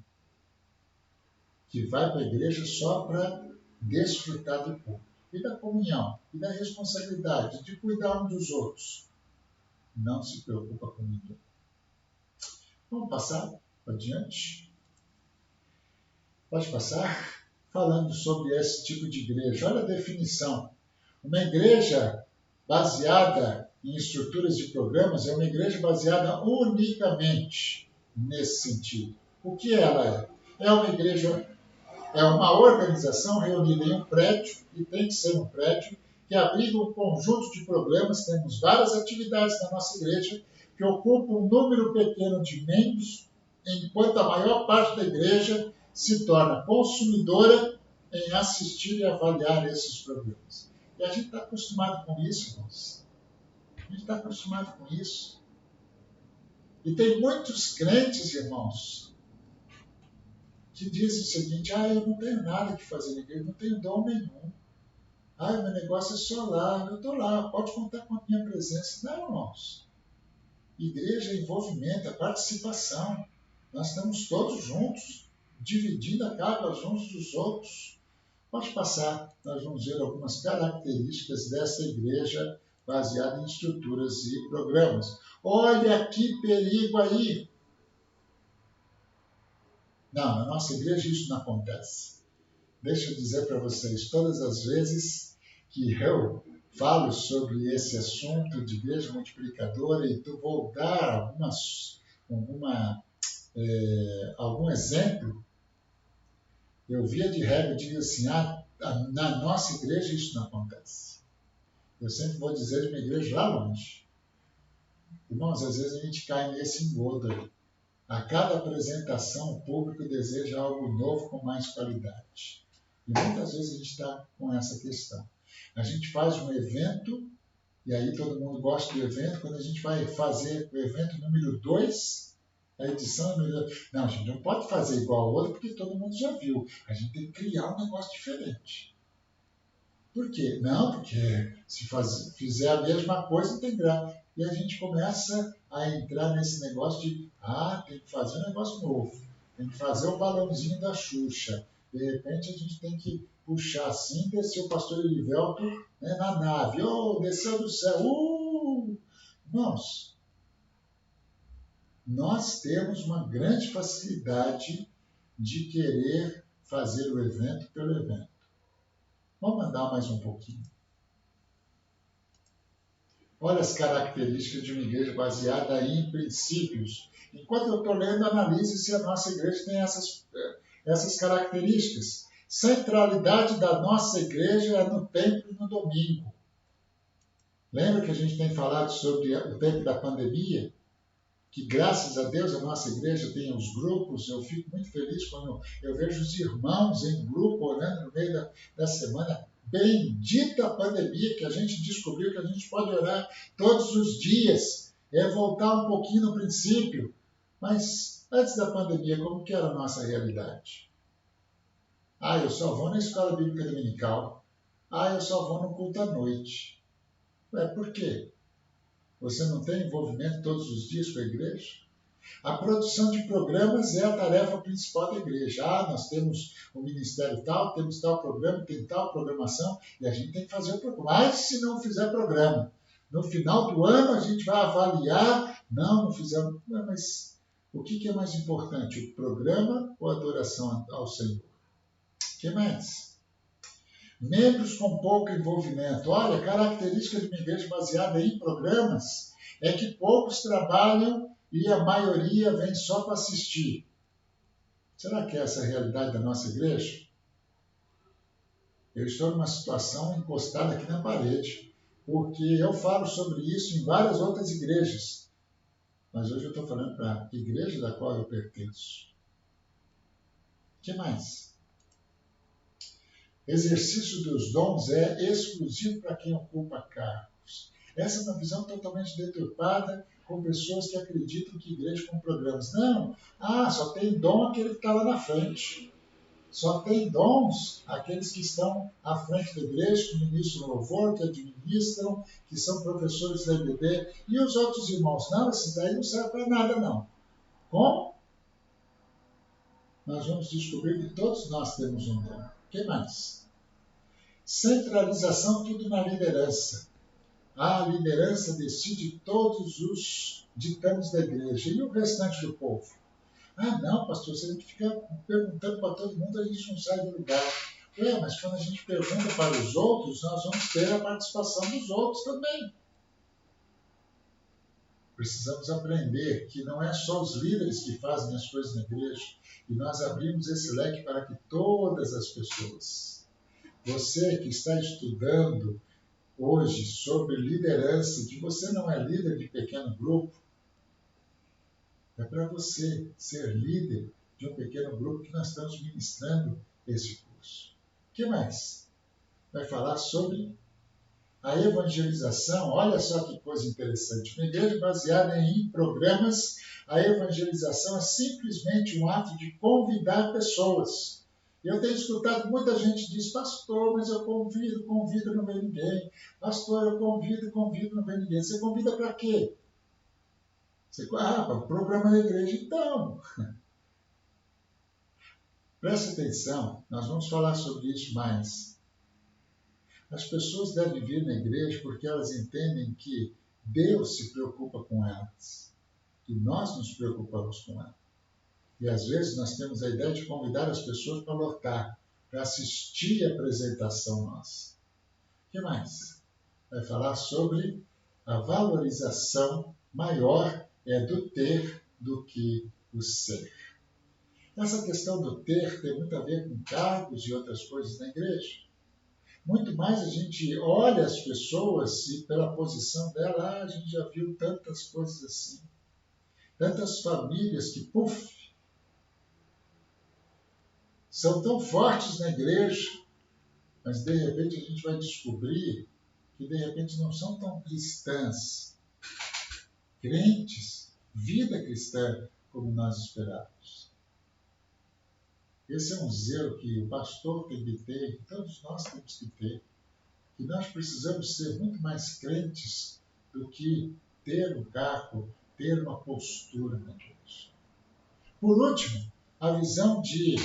B: que vai para a igreja só para desfrutar do culto. E da comunhão, e da responsabilidade de cuidar um dos outros. Não se preocupa com ninguém. Vamos passar adiante? Pode passar? Falando sobre esse tipo de igreja. Olha a definição. Uma igreja baseada em estruturas de programas é uma igreja baseada unicamente nesse sentido. O que ela é? É uma igreja, é uma organização reunida em um prédio, e tem que ser um prédio, que abriga um conjunto de programas. Temos várias atividades na nossa igreja que ocupam um número pequeno de membros, enquanto a maior parte da igreja se torna consumidora em assistir e avaliar esses programas. E a gente está acostumado com isso, irmãos. A gente está acostumado com isso. E tem muitos crentes, irmãos, que dizem o seguinte, eu não tenho nada que fazer na igreja, não tenho dom nenhum. Meu negócio é só lá, eu estou lá, pode contar com a minha presença. Não, irmãos. Igreja é envolvimento, é participação. Nós estamos todos juntos, dividindo a carga uns dos outros. Pode passar, nós vamos ver algumas características dessa igreja baseada em estruturas e programas. Olha que perigo aí! Não, na nossa igreja isso não acontece. Deixa eu dizer para vocês, todas as vezes que eu falo sobre esse assunto de igreja multiplicadora, e vou dar algum exemplo, eu via de regra, digo assim, na nossa igreja isso não acontece. Eu sempre vou dizer de uma igreja lá longe. Irmãos, às vezes a gente cai nesse engodo aí. A cada apresentação, o público deseja algo novo com mais qualidade. E muitas vezes a gente está com essa questão. A gente faz um evento, e aí todo mundo gosta do evento. Quando a gente vai fazer o evento número 2, a edição número 2, não, a gente não pode fazer igual ao outro, porque todo mundo já viu. A gente tem que criar um negócio diferente. Por quê? Não, porque se fizer a mesma coisa, não tem graça. E a gente começa a entrar nesse negócio de, tem que fazer um negócio novo. Tem que fazer o balãozinho da Xuxa. De repente a gente tem que puxar assim, descer o pastor Elivelto, né, na nave. Desceu do céu. Irmãos, nós temos uma grande facilidade de querer fazer o evento pelo evento. Vamos andar mais um pouquinho. Olha as características de uma igreja baseada em princípios. Enquanto eu estou lendo, analise se a nossa igreja tem essas características. Centralidade da nossa igreja é no templo e no domingo. Lembra que a gente tem falado sobre o tempo da pandemia? Que graças a Deus a nossa igreja tem os grupos. Eu fico muito feliz quando eu vejo os irmãos em grupo orando no meio da semana. Bendita pandemia, que a gente descobriu que a gente pode orar todos os dias. É voltar um pouquinho no princípio. Mas antes da pandemia, como que era a nossa realidade? Eu só vou na escola bíblica dominical. Eu só vou no culto à noite. Por quê? Você não tem envolvimento todos os dias com a igreja? A produção de programas é a tarefa principal da igreja. Nós temos o ministério tal, temos tal programa, tem tal programação, e a gente tem que fazer o programa. Mas se não fizer programa, no final do ano a gente vai avaliar, não fizemos. Mas o que é mais importante, o programa ou a adoração ao Senhor? O que mais? Membros com pouco envolvimento. Olha, característica de uma igreja baseada em programas é que poucos trabalham e a maioria vem só para assistir. Será que é essa a realidade da nossa igreja? Eu estou numa situação encostada aqui na parede, porque eu falo sobre isso em várias outras igrejas. Mas hoje eu estou falando para a igreja da qual eu pertenço. O que mais? Exercício dos dons é exclusivo para quem ocupa cargos. Essa é uma visão totalmente deturpada, com pessoas que acreditam que igreja com programas. Não, só tem dom aquele que está lá na frente. Só tem dons aqueles que estão à frente da igreja, que ministram louvor, que administram, que são professores da IBD. E os outros irmãos? Não, esse daí não serve para nada, não. Como? Nós vamos descobrir que todos nós temos um dom. O que mais? Centralização, tudo na liderança. A liderança decide todos os ditames da igreja. E o restante do povo? Não, pastor, se a gente ficar perguntando para todo mundo, a gente não sai do lugar. Mas quando a gente pergunta para os outros, nós vamos ter a participação dos outros também. Precisamos aprender que não é só os líderes que fazem as coisas na igreja, e nós abrimos esse leque para que todas as pessoas, você que está estudando hoje sobre liderança, que você não é líder de pequeno grupo, é para você ser líder de um pequeno grupo que nós estamos ministrando esse curso. O que mais? Vai falar sobre a evangelização. Olha só que coisa interessante. Uma igreja baseada em programas, a evangelização é simplesmente um ato de convidar pessoas. Eu tenho escutado muita gente diz, pastor, mas eu convido, não vem ninguém. Pastor, eu convido, não vem ninguém. Você convida para quê? Para o programa da igreja, então. Preste atenção, nós vamos falar sobre isso mais. As pessoas devem vir na igreja porque elas entendem que Deus se preocupa com elas, que nós nos preocupamos com elas. E às vezes nós temos a ideia de convidar as pessoas para lotar, para assistir a apresentação nossa. O que mais? Vai falar sobre a valorização maior do ter do que o ser. Essa questão do ter tem muito a ver com cargos e outras coisas na igreja. Muito mais a gente olha as pessoas e pela posição dela, a gente já viu tantas coisas assim. Tantas famílias que, puf, são tão fortes na igreja, mas de repente a gente vai descobrir que de repente não são tão cristãs, crentes, vida cristã, como nós esperávamos. Esse é um zelo que o pastor tem que ter, que todos nós temos que ter, que nós precisamos ser muito mais crentes do que ter um cargo, ter uma postura na igreja. Por último, a visão de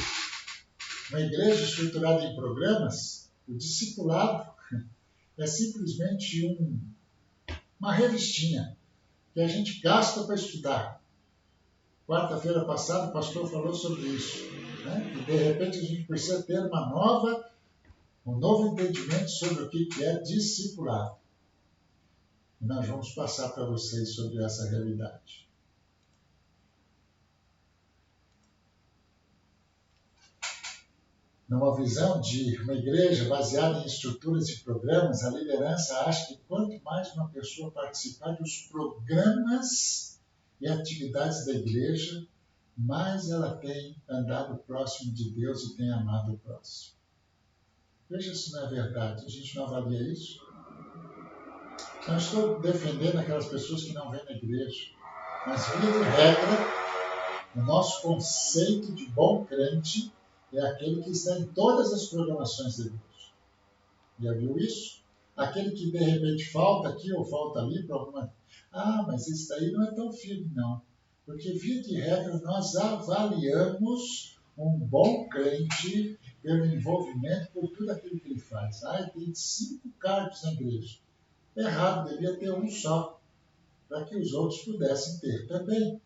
B: uma igreja estruturada em programas, o discipulado é simplesmente uma revistinha que a gente gasta para estudar. Quarta-feira passada o pastor falou sobre isso, né? E de repente a gente precisa ter um novo entendimento sobre o que é discipulado. E nós vamos passar para vocês sobre essa realidade. Numa visão de uma igreja baseada em estruturas e programas, a liderança acha que quanto mais uma pessoa participar dos programas e atividades da igreja, mais ela tem andado próximo de Deus e tem amado o próximo. Veja se não é verdade. A gente não avalia isso? Não estou defendendo aquelas pessoas que não vêm na igreja, mas, via de regra, o nosso conceito de bom crente é aquele que está em todas as programações da igreja. Já viu isso? Aquele que de repente falta aqui ou falta ali para alguma... Ah, mas esse daí não é tão firme, não. Porque, via de regra, nós avaliamos um bom crente pelo envolvimento por tudo aquilo que ele faz. Ah, ele tem 5 cargos na igreja. Errado, devia ter um só, para que os outros pudessem ter também.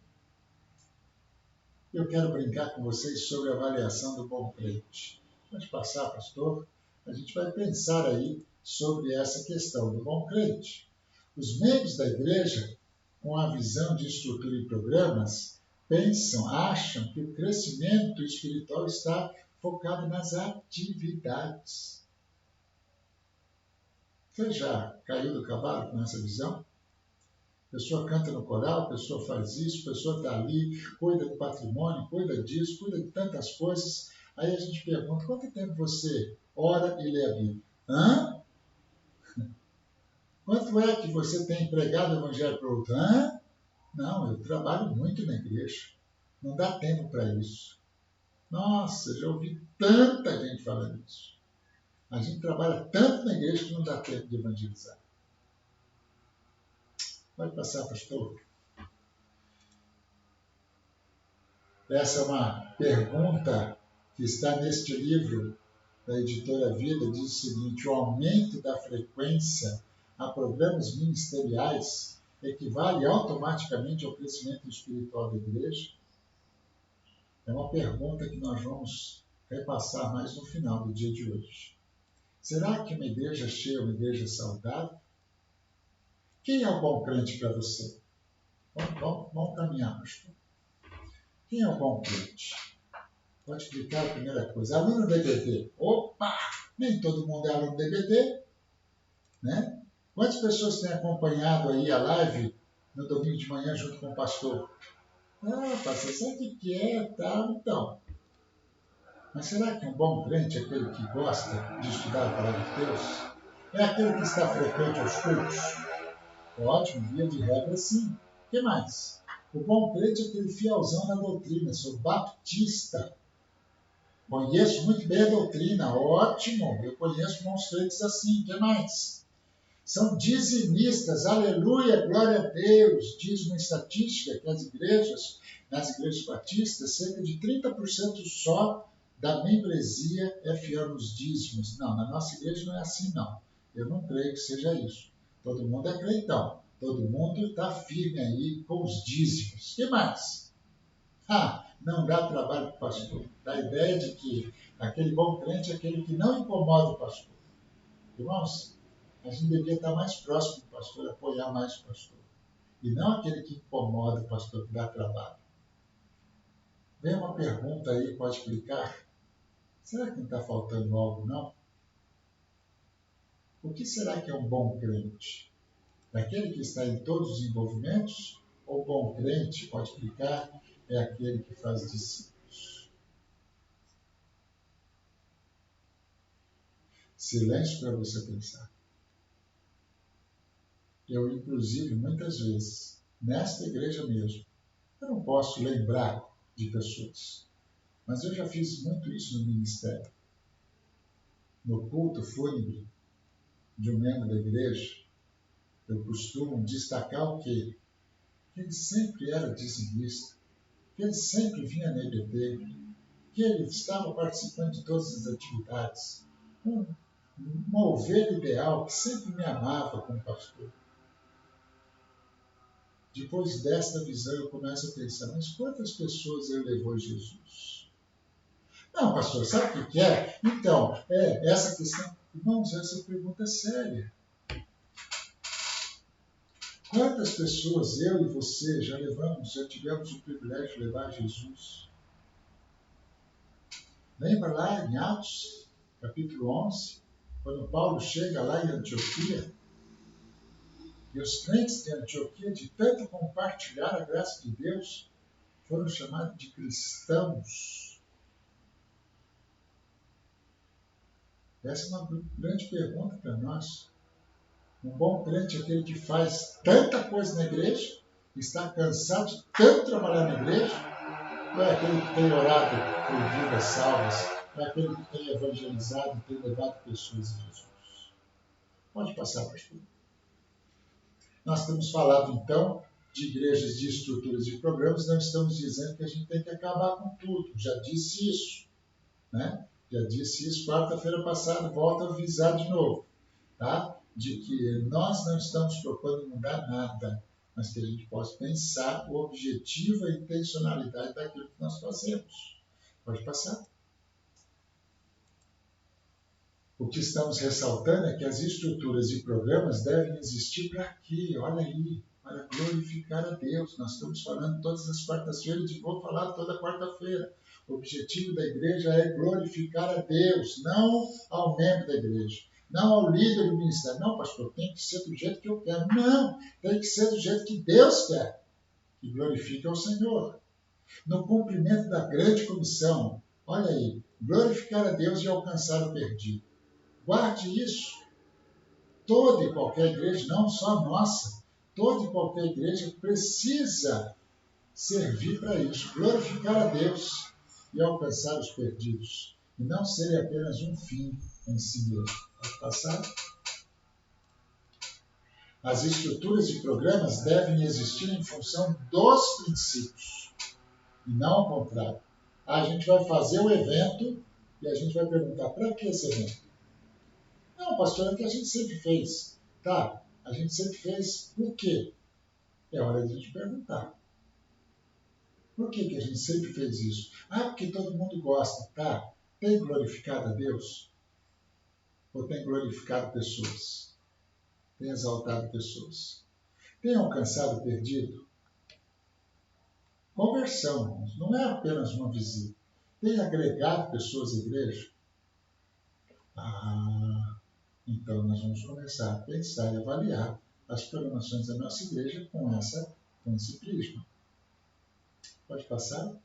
B: Eu quero brincar com vocês sobre a avaliação do bom crente. Pode passar, pastor? A gente vai pensar aí sobre essa questão do bom crente. Os membros da igreja, com a visão de estrutura e programas, acham que o crescimento espiritual está focado nas atividades. Você já caiu do cavalo com essa visão? A pessoa canta no coral, a pessoa faz isso, a pessoa está ali, cuida do patrimônio, cuida disso, cuida de tantas coisas. Aí a gente pergunta, quanto tempo você ora e lê a Bíblia? Hã? Quanto é que você tem pregado o evangelho para o outro? Hã? Não, eu trabalho muito na igreja. Não dá tempo para isso. Nossa, já ouvi tanta gente falando isso. A gente trabalha tanto na igreja que não dá tempo de evangelizar. Pode passar, pastor. Essa é uma pergunta que está neste livro da editora Vida. Diz o seguinte: o aumento da frequência a programas ministeriais equivale automaticamente ao crescimento espiritual da igreja? É uma pergunta que nós vamos repassar mais no final do dia de hoje. Será que uma igreja cheia é uma igreja saudável? Quem é o bom crente para você? Vamos caminhar, pastor. Quem é o bom crente? Pode explicar a primeira coisa. Aluno do EBD. Opa! Nem todo mundo é aluno do EBD, né? Quantas pessoas têm acompanhado aí a live no domingo de manhã junto com o pastor? Ah, pastor, sabe o que é? Tal, então. Mas será que um bom crente é aquele que gosta de estudar a palavra de Deus? É aquele que está frequente aos cultos? Ótimo, via de regra, sim. O que mais? O bom crente é aquele fielzão na doutrina. Sou baptista. Conheço muito bem a doutrina. Ótimo, eu conheço bons crentes assim. O que mais? São dizimistas. Aleluia, glória a Deus. Diz uma estatística que nas igrejas batistas, cerca de 30% só da membresia é fiel nos dízimos. Não, na nossa igreja não é assim, não. Eu não creio que seja isso. Todo mundo é crentão. Todo mundo está firme aí com os dízimos. O que mais? Não dá trabalho para o pastor. Dá a ideia de que aquele bom crente é aquele que não incomoda o pastor. Irmãos, a gente deveria estar mais próximo do pastor, apoiar mais o pastor. E não aquele que incomoda o pastor, que dá trabalho. Vem uma pergunta aí, pode explicar? Será que não está faltando algo, não? O que será que é um bom crente? Daquele que está em todos os envolvimentos? Ou bom crente, pode explicar, é aquele que faz discípulos? Silêncio para você pensar. Eu, inclusive, muitas vezes, nesta igreja mesmo, eu não posso lembrar de pessoas, mas eu já fiz muito isso no ministério. No culto fúnebre de um membro da igreja, eu costumo destacar o quê? Que ele sempre era dizimista, que ele sempre vinha na EBT, que ele estava participando de todas as atividades. Uma ovelha ideal que sempre me amava como pastor. Depois desta visão eu começo a pensar, mas quantas pessoas ele levou a Jesus? Não, pastor, sabe o que é? Então, essa questão... Irmãos, essa pergunta é séria. Quantas pessoas eu e você já tivemos o privilégio de levar a Jesus? Lembra lá em Atos, capítulo 11, quando Paulo chega lá em Antioquia, e os crentes de Antioquia, de tanto compartilhar a graça de Deus, foram chamados de cristãos. Essa é uma grande pergunta para nós. Um bom crente é aquele que faz tanta coisa na igreja, está cansado de tanto trabalhar na igreja, ou é aquele que tem orado por vidas salvas, ou é aquele que tem evangelizado e tem levado pessoas a Jesus? Pode passar, pastor. Nós temos falado, então, de igrejas, de estruturas e programas, não estamos dizendo que a gente tem que acabar com tudo. Já disse isso, né? Já disse isso quarta-feira passada, volto a avisar de novo, tá? De que nós não estamos propondo mudar nada, mas que a gente possa pensar o objetivo e a intencionalidade daquilo que nós fazemos. Pode passar. O que estamos ressaltando é que as estruturas e programas devem existir para quê? Olha aí, para glorificar a Deus. Nós estamos falando todas as quartas-feiras e vou falar toda quarta-feira. O objetivo da igreja é glorificar a Deus, não ao membro da igreja, não ao líder do ministério. Não, pastor, tem que ser do jeito que eu quero. Não, tem que ser do jeito que Deus quer, que glorifique ao Senhor. No cumprimento da grande comissão, olha aí, glorificar a Deus e alcançar o perdido. Guarde isso. Toda e qualquer igreja, não só nossa, toda e qualquer igreja precisa servir para isso, glorificar a Deus e alcançar os perdidos, e não ser apenas um fim em si mesmo. Pode passar? As estruturas e programas devem existir em função dos princípios, e não ao contrário. A gente vai fazer o evento e a gente vai perguntar, para que esse evento? Não, pastor, é o que a gente sempre fez. Tá, a gente sempre fez por quê? É hora de a gente perguntar. Por que a gente sempre fez isso? Ah, porque todo mundo gosta. Tá, tem glorificado a Deus? Ou tem glorificado pessoas? Tem exaltado pessoas? Tem alcançado o perdido? Conversão, não é apenas uma visita. Tem agregado pessoas à igreja? Então, nós vamos começar a pensar e avaliar as programações da nossa igreja com esse prisma. Pode passar?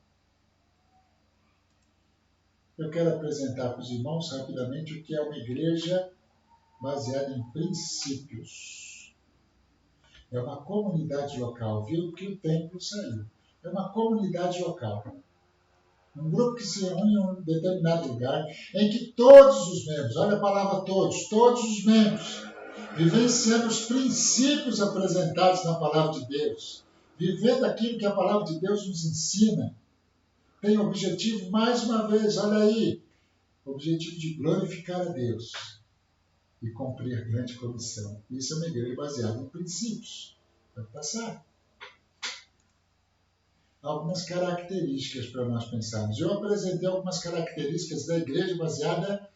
B: Eu quero apresentar para os irmãos rapidamente o que é uma igreja baseada em princípios. É uma comunidade local, viu que o templo saiu. É uma comunidade local. Um grupo que se reúne em um determinado lugar, em que todos os membros, olha a palavra todos os membros, vivenciando os princípios apresentados na palavra de Deus, vivendo aquilo que a palavra de Deus nos ensina, tem o objetivo, mais uma vez, olha aí, o objetivo de glorificar a Deus e cumprir a grande comissão. Isso é uma igreja baseada em princípios. Vai passar. Algumas características para nós pensarmos. Eu apresentei algumas características da igreja baseada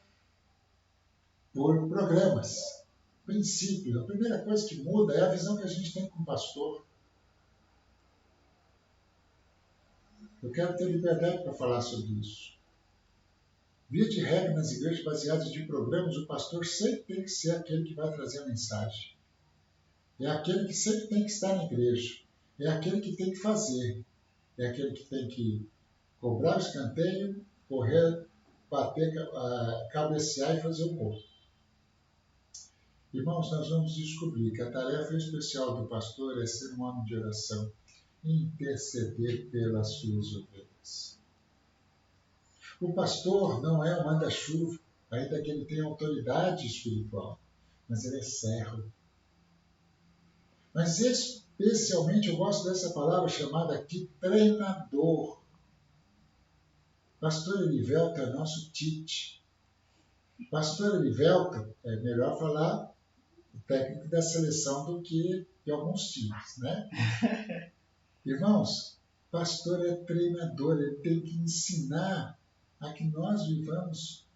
B: por programas, princípios. A primeira coisa que muda é a visão que a gente tem com o pastor. Eu quero ter liberdade para falar sobre isso. Via de regra, nas igrejas baseadas de programas, o pastor sempre tem que ser aquele que vai trazer a mensagem. É aquele que sempre tem que estar na igreja. É aquele que tem que fazer. É aquele que tem que cobrar o escanteio, correr, bater, cabecear e fazer o gol. Irmãos, nós vamos descobrir que a tarefa especial do pastor é ser um homem de oração e interceder pelas suas ovelhas. O pastor não é um manda-chuva, ainda que ele tenha autoridade espiritual, mas ele é servo. Mas especialmente eu gosto dessa palavra chamada aqui treinador. Pastor Elivelto é nosso Tite. Pastor Elivelto, é melhor falar o técnico da seleção do que de alguns times, né? Irmãos, pastor é treinador, ele tem que ensinar a que nós vivamos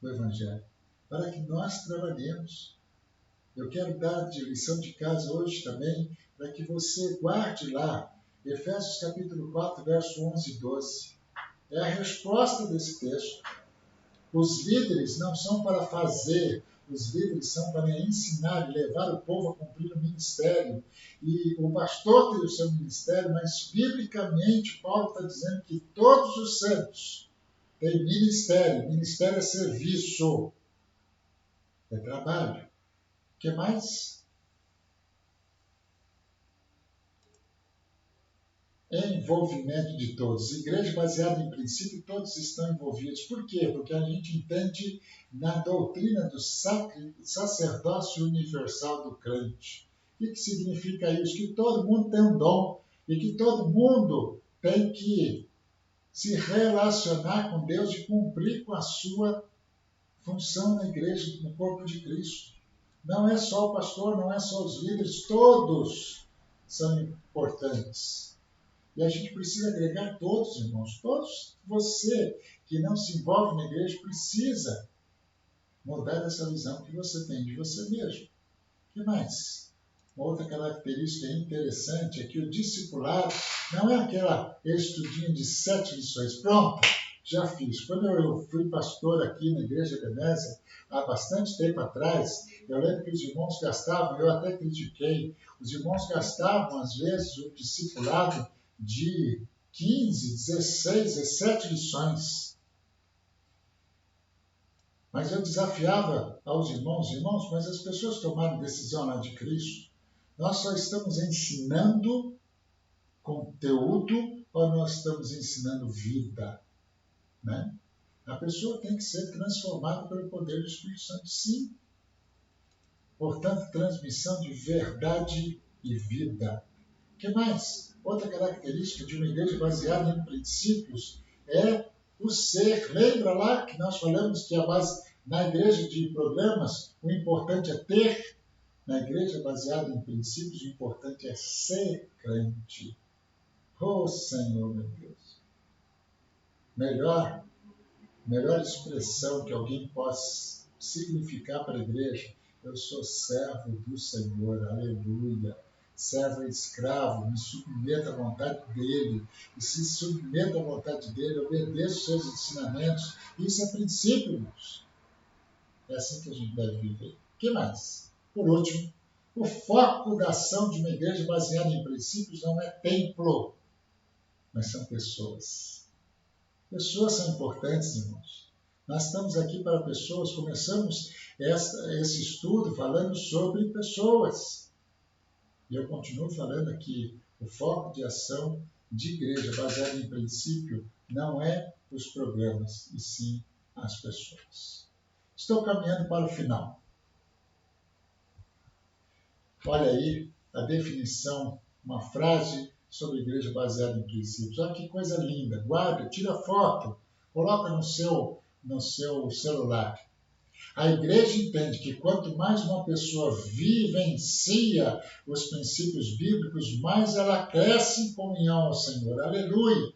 B: o Evangelho, para que nós trabalhemos. Eu quero dar de lição de casa hoje também, para que você guarde lá, Efésios capítulo 4, verso 11 e 12. É a resposta desse texto. Os líderes não são para fazer, os líderes são para ensinar e levar o povo a cumprir o ministério. E o pastor tem o seu ministério, mas biblicamente Paulo está dizendo que todos os santos têm ministério. Ministério é serviço, é trabalho. O que mais? Envolvimento de todos. Igreja baseada em princípio, todos estão envolvidos. Por quê? Porque a gente entende na doutrina do sacerdócio universal do crente. O que significa isso? Que todo mundo tem um dom e que todo mundo tem que se relacionar com Deus e cumprir com a sua função na igreja, no corpo de Cristo. Não é só o pastor, não é só os líderes, todos são importantes. E a gente precisa agregar todos, irmãos. Todos. Você que não se envolve na igreja precisa mudar essa visão que você tem de você mesmo. O que mais? Uma outra característica interessante é que o discipulado não é aquela estudinha de 7 lições. Pronto, já fiz. Quando eu fui pastor aqui na igreja de Ebenezer, há bastante tempo atrás, eu lembro que os irmãos gastavam, eu até critiquei, os irmãos gastavam, às vezes, o discipulado de 15, 16, 17 lições. Mas eu desafiava aos irmãos, mas as pessoas tomaram decisão lá de Cristo. Nós só estamos ensinando conteúdo ou nós estamos ensinando vida? Né? A pessoa tem que ser transformada pelo poder do Espírito Santo, sim. Portanto, transmissão de verdade e vida. O que mais? Outra característica de uma igreja baseada em princípios é o ser. Lembra lá que nós falamos que a base, na igreja de programas, o importante é ter? Na igreja baseada em princípios, o importante é ser crente. Oh, Senhor, meu Deus! Melhor expressão que alguém possa significar para a igreja: eu sou servo do Senhor, aleluia. Servo é escravo, me submeto à vontade dele. E se submeto à vontade dele, obedeço seus ensinamentos. Isso é princípio, irmãos. É assim que a gente deve viver. O que mais? Por último, o foco da ação de uma igreja baseada em princípios não é templo, mas são pessoas. Pessoas são importantes, irmãos. Nós estamos aqui para pessoas. Começamos esse estudo falando sobre pessoas. E eu continuo falando aqui, o foco de ação de igreja baseada em princípio não é os programas, e sim as pessoas. Estou caminhando para o final. Olha aí a definição, uma frase sobre igreja baseada em princípios. Olha que coisa linda. Guarda, tira foto, coloca no seu celular. A igreja entende que quanto mais uma pessoa vivencia os princípios bíblicos, mais ela cresce em comunhão ao Senhor. Aleluia!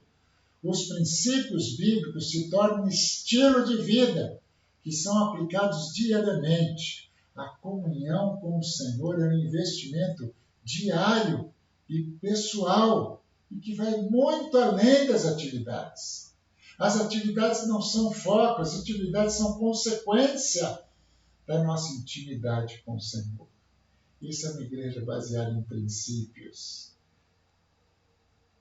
B: Os princípios bíblicos se tornam estilo de vida que são aplicados diariamente. A comunhão com o Senhor é um investimento diário e pessoal e que vai muito além das atividades. As atividades não são foco, as atividades são consequência da nossa intimidade com o Senhor. Isso é uma igreja baseada em princípios.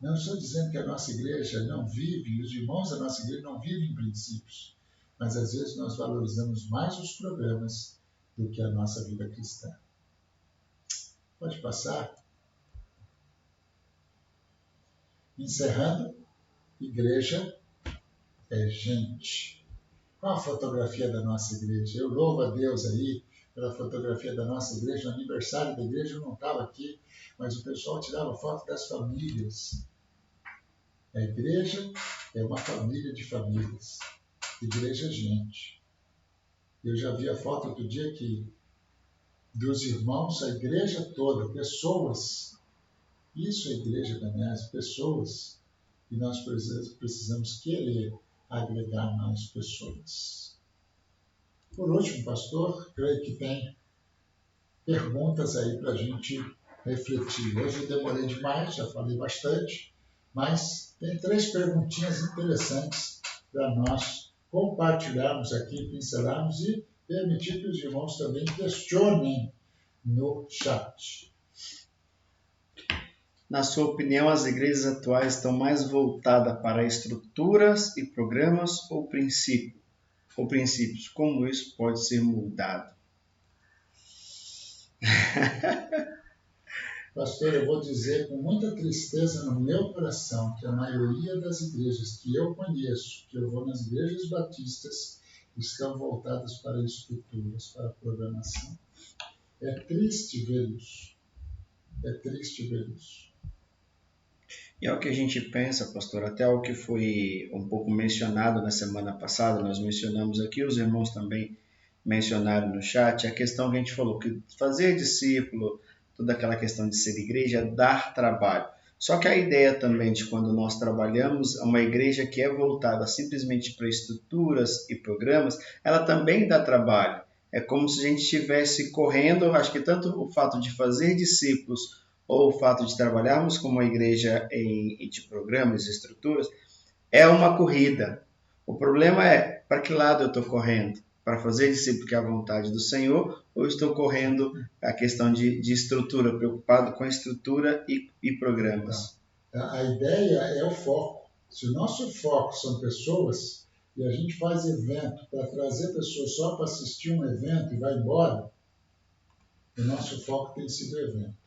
B: Não estou dizendo que a nossa igreja não vive, os irmãos da nossa igreja não vivem em princípios, mas às vezes nós valorizamos mais os programas do que a nossa vida cristã. Pode passar. Encerrando, igreja é gente. Qual a fotografia da nossa igreja? Eu louvo a Deus aí pela fotografia da nossa igreja. No aniversário da igreja eu não estava aqui, mas o pessoal tirava foto das famílias. A igreja é uma família de famílias. Igreja é gente. Eu já vi a foto outro dia que dos irmãos, a igreja toda, pessoas. Isso é igreja da Nese, pessoas. E nós precisamos querer agregar mais pessoas. Por último, pastor, creio que tem perguntas aí para a gente refletir. Hoje eu demorei demais, já falei bastante, mas tem 3 perguntinhas interessantes para nós compartilharmos aqui, pincelarmos e permitir que os irmãos também questionem no chat.
A: Na sua opinião, as igrejas atuais estão mais voltadas para estruturas e programas ou princípios? Como isso pode ser mudado?
B: Pastor, eu vou dizer com muita tristeza no meu coração que a maioria das igrejas que eu conheço, que eu vou nas igrejas batistas, estão voltadas para estruturas, para programação. É triste ver isso. É triste ver isso.
A: E é o que a gente pensa, pastor, até o que foi um pouco mencionado na semana passada, nós mencionamos aqui, os irmãos também mencionaram no chat, a questão que a gente falou, que fazer discípulo, toda aquela questão de ser igreja, dar trabalho. Só que a ideia também de quando nós trabalhamos, uma igreja que é voltada simplesmente para estruturas e programas, ela também dá trabalho. É como se a gente estivesse correndo, acho que tanto o fato de fazer discípulos ou o fato de trabalharmos como uma igreja de programas e estruturas, é uma corrida. O problema é, para que lado eu estou correndo? Para fazer discípulo que é a vontade do Senhor, ou estou correndo a questão de estrutura, preocupado com a estrutura e programas?
B: A ideia é o foco. Se o nosso foco são pessoas, e a gente faz evento para trazer pessoas só para assistir um evento e vai embora, o nosso foco tem sido evento.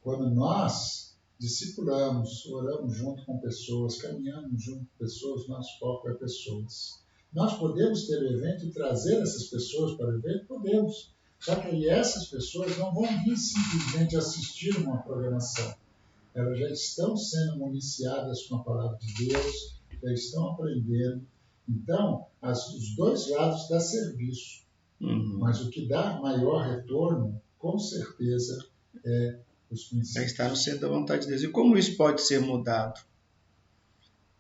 B: Quando nós discipulamos, oramos junto com pessoas, caminhamos junto com pessoas, nosso foco é pessoas. Nós podemos ter o evento e trazer essas pessoas para o evento? Podemos. Só que aí essas pessoas não vão vir simplesmente assistir uma programação. Elas já estão sendo municiadas com a palavra de Deus, já estão aprendendo. Então, os 2 lados dá serviço. Mas o que dá maior retorno, com certeza, é os princípios.
A: É estar no centro da vontade de Deus. E como isso pode ser mudado?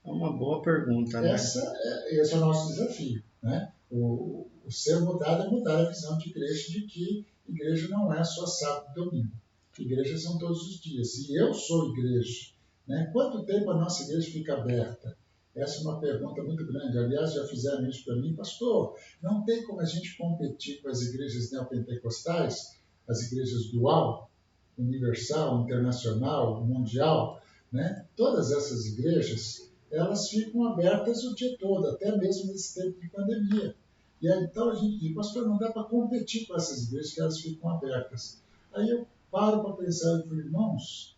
A: É uma boa pergunta, né?
B: Esse é o nosso desafio, né? O ser mudado é mudar a visão de igreja, de que igreja não é só sábado e domingo. Igrejas são todos os dias. E eu sou igreja. Né? Quanto tempo a nossa igreja fica aberta? Essa é uma pergunta muito grande. Aliás, já fizeram isso para mim. Pastor, não tem como a gente competir com as igrejas neopentecostais, as igrejas dual, universal, internacional, mundial, né? Todas essas igrejas, elas ficam abertas o dia todo, até mesmo nesse tempo de pandemia. E aí, então a gente diz, pastor, não dá para competir com essas igrejas que elas ficam abertas. Aí eu paro para pensar e falo, irmãos,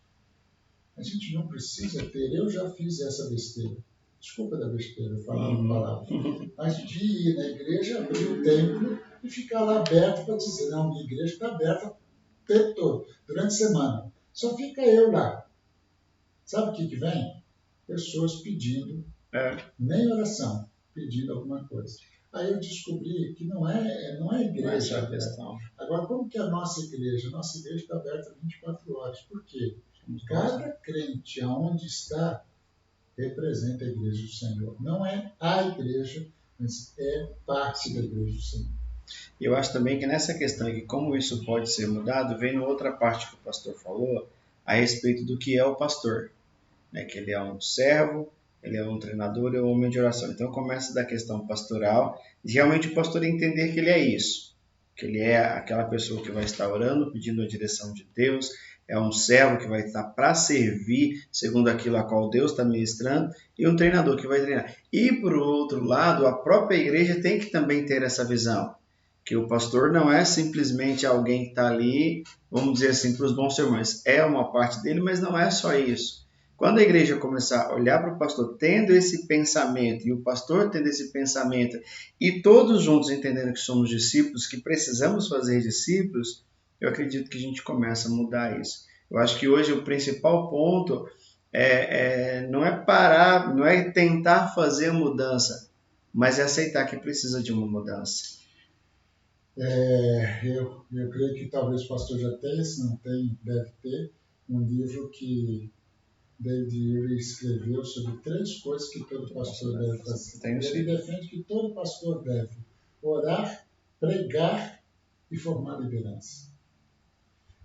B: a gente não precisa ter, eu já fiz essa besteira. Desculpa da besteira, falar uma palavra. Mas de ir na igreja, abrir o templo e ficar lá aberto para dizer, não, minha igreja está aberta o tempo todo, durante a semana. Só fica eu lá. Sabe o que vem? Pessoas pedindo, nem oração, pedindo alguma coisa. Aí eu descobri que não é igreja.
A: Não é questão.
B: Agora, como que é a nossa igreja? Nossa igreja está aberta 24 horas. Por quê? Cada crente aonde está representa a igreja do Senhor. Não é a igreja, mas é parte da igreja do Senhor.
A: Eu acho também que nessa questão de como isso pode ser mudado, vem outra parte que o pastor falou a respeito do que é o pastor. Né? Que ele é um servo, ele é um treinador, é um homem de oração. Então começa da questão pastoral, de realmente o pastor entender que ele é isso, que ele é aquela pessoa que vai estar orando, pedindo a direção de Deus, é um servo que vai estar para servir, segundo aquilo a qual Deus está ministrando, e um treinador que vai treinar. E, por outro lado, a própria igreja tem que também ter essa visão, que o pastor não é simplesmente alguém que está ali, vamos dizer assim, para os bons sermões. É uma parte dele, mas não é só isso. Quando a igreja começar a olhar para o pastor tendo esse pensamento, e o pastor tendo esse pensamento, e todos juntos entendendo que somos discípulos, que precisamos fazer discípulos, eu acredito que a gente começa a mudar isso. Eu acho que hoje o principal ponto não é parar, não é tentar fazer a mudança, mas é aceitar que precisa de uma mudança.
B: Eu creio que talvez o pastor já tenha, se não tem, deve ter, um livro que David Urey escreveu sobre 3 coisas que todo pastor deve fazer. Ele defende que todo pastor deve orar, pregar e formar liderança.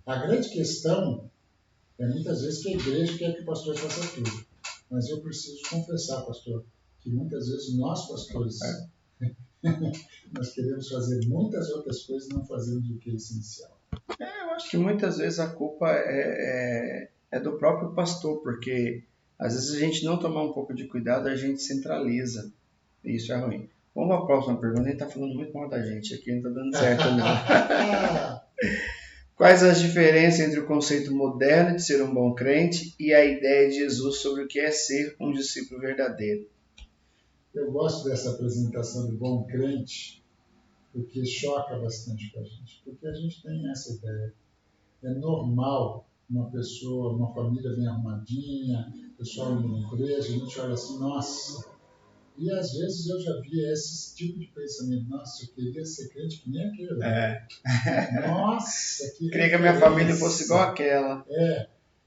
B: A grande questão é muitas vezes que a igreja quer que o pastor faça tudo. Mas eu preciso confessar, pastor, que muitas vezes nós, pastores, nós queremos fazer muitas outras coisas e não fazemos o que é essencial.
A: Eu acho que muitas vezes a culpa é do próprio pastor, porque às vezes a gente não tomar um pouco de cuidado, a gente centraliza. E isso é ruim. Vamos para a próxima pergunta. A gente está falando muito mal da gente aqui, não está dando certo não. Quais as diferenças entre o conceito moderno de ser um bom crente e a ideia de Jesus sobre o que é ser um discípulo verdadeiro?
B: Eu gosto dessa apresentação do bom crente, porque choca bastante com a gente. Porque a gente tem essa ideia. É normal uma pessoa, uma família bem arrumadinha, pessoal indo na igreja, a gente olha assim, nossa. E às vezes eu já vi esse tipo de pensamento, nossa, eu queria ser crente que nem aquele. Nossa, que
A: queria que a minha família fosse igual aquela.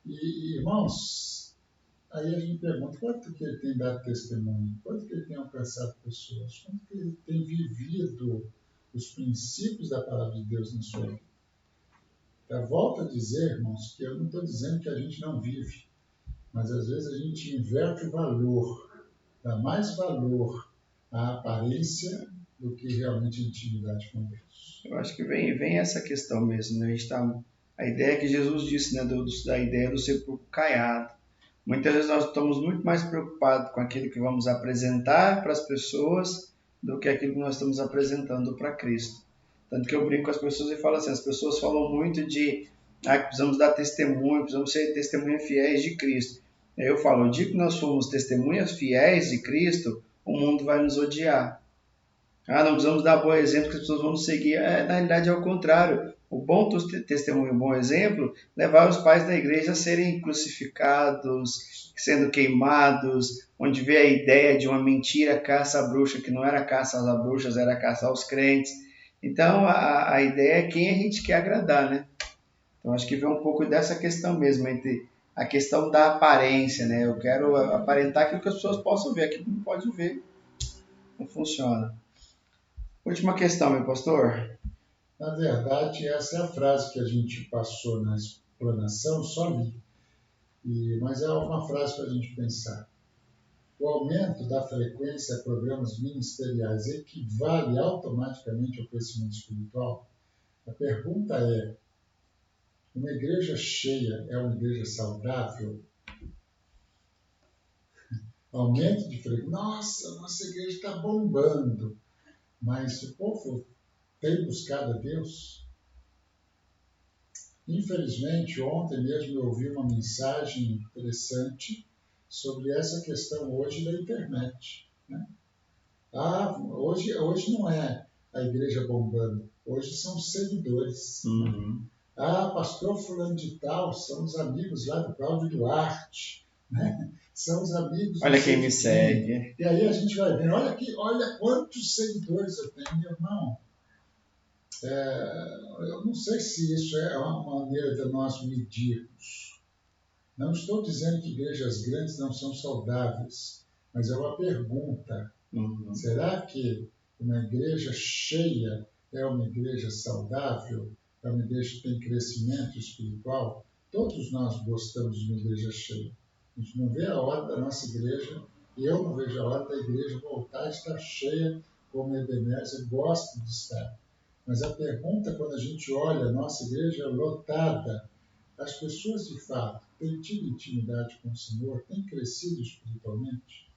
B: E irmãos, aí a gente pergunta, quanto que ele tem dado testemunho? Quanto que ele tem alcançado pessoas? Quanto que ele tem vivido os princípios da palavra de Deus na sua vida? Eu volto a dizer, irmãos, que eu não estou dizendo que a gente não vive, mas às vezes a gente inverte o valor, dá mais valor à aparência do que realmente a intimidade com Deus.
A: Eu acho que vem essa questão mesmo, né? A ideia que Jesus disse, né, da ideia do sepulcro caiado. Muitas vezes nós estamos muito mais preocupados com aquilo que vamos apresentar para as pessoas do que aquilo que nós estamos apresentando para Cristo. Tanto que eu brinco com as pessoas e falo assim, as pessoas falam muito de que precisamos dar testemunho, precisamos ser testemunhas fiéis de Cristo. Aí eu falo, o dia que nós formos testemunhas fiéis de Cristo, o mundo vai nos odiar. Não precisamos dar bom exemplo que as pessoas vão nos seguir. Na realidade é o contrário. O bom testemunho, o bom exemplo, levar os pais da igreja a serem crucificados, sendo queimados, onde vê a ideia de uma mentira caça à bruxa, que não era caça às bruxas, era caça aos crentes. Então, a ideia é quem a gente quer agradar, né? Então, acho que vem um pouco dessa questão mesmo, entre a questão da aparência, né? Eu quero aparentar aquilo que as pessoas possam ver, aquilo que não pode ver. Não funciona. Última questão, meu pastor.
B: Na verdade, essa é a frase que a gente passou na explanação, só li. Mas é uma frase para a gente pensar. O aumento da frequência a programas ministeriais equivale automaticamente ao crescimento espiritual? A pergunta é, uma igreja cheia é uma igreja saudável? Aumento de frequência. Nossa igreja está bombando. Mas o povo tem buscado a Deus? Infelizmente, ontem mesmo eu ouvi uma mensagem interessante sobre essa questão hoje da internet. Né? Hoje não é a igreja bombando, hoje são seguidores.
A: Uhum.
B: Pastor fulano de tal, são os amigos lá do Cláudio Duarte. Né? São os amigos.
A: Olha quem me segue.
B: E aí a gente vai vendo, olha quantos seguidores eu tenho, meu irmão. Eu não sei se isso é uma maneira de nós medirmos. Não estou dizendo que igrejas grandes não são saudáveis, mas é uma pergunta.
A: Uhum.
B: Será que uma igreja cheia é uma igreja saudável? É uma igreja que tem crescimento espiritual? Todos nós gostamos de uma igreja cheia. A gente não vê a hora da nossa igreja E eu não vejo a hora da igreja voltar a estar cheia como Ebenezer gosta de estar. Mas a pergunta, quando a gente olha a nossa igreja lotada, as pessoas de fato têm tido intimidade com o Senhor, têm crescido espiritualmente?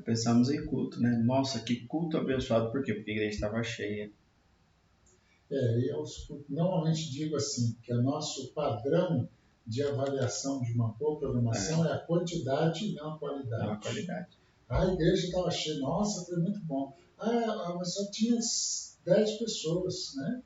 A: Pensamos em culto, né? Nossa, que culto abençoado. Por quê? Porque a igreja estava cheia.
B: Eu normalmente digo assim, que o nosso padrão de avaliação de uma boa programação é a quantidade e não a qualidade.
A: Não a qualidade.
B: A igreja estava cheia, nossa, foi muito bom. Mas só tinha 10 pessoas, né?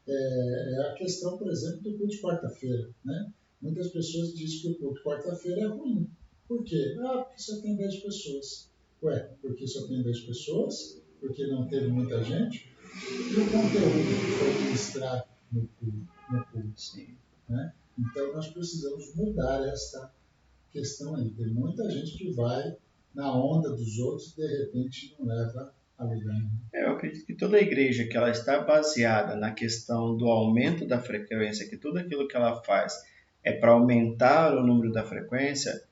B: É a questão, por exemplo, do culto de quarta-feira, né? Muitas pessoas dizem que o culto de quarta-feira é ruim. Por quê? Porque só tem 10 pessoas. Ué, porque só tem 10 pessoas? Porque não teve muita gente? E o conteúdo que foi ministrado no culto.
A: Sim.
B: Né? Então, nós precisamos mudar esta questão aí. Tem muita gente que vai na onda dos outros e, de repente, não leva a lugar nenhum.
A: Eu acredito que toda igreja que ela está baseada na questão do aumento da frequência, que tudo aquilo que ela faz é para aumentar o número da frequência,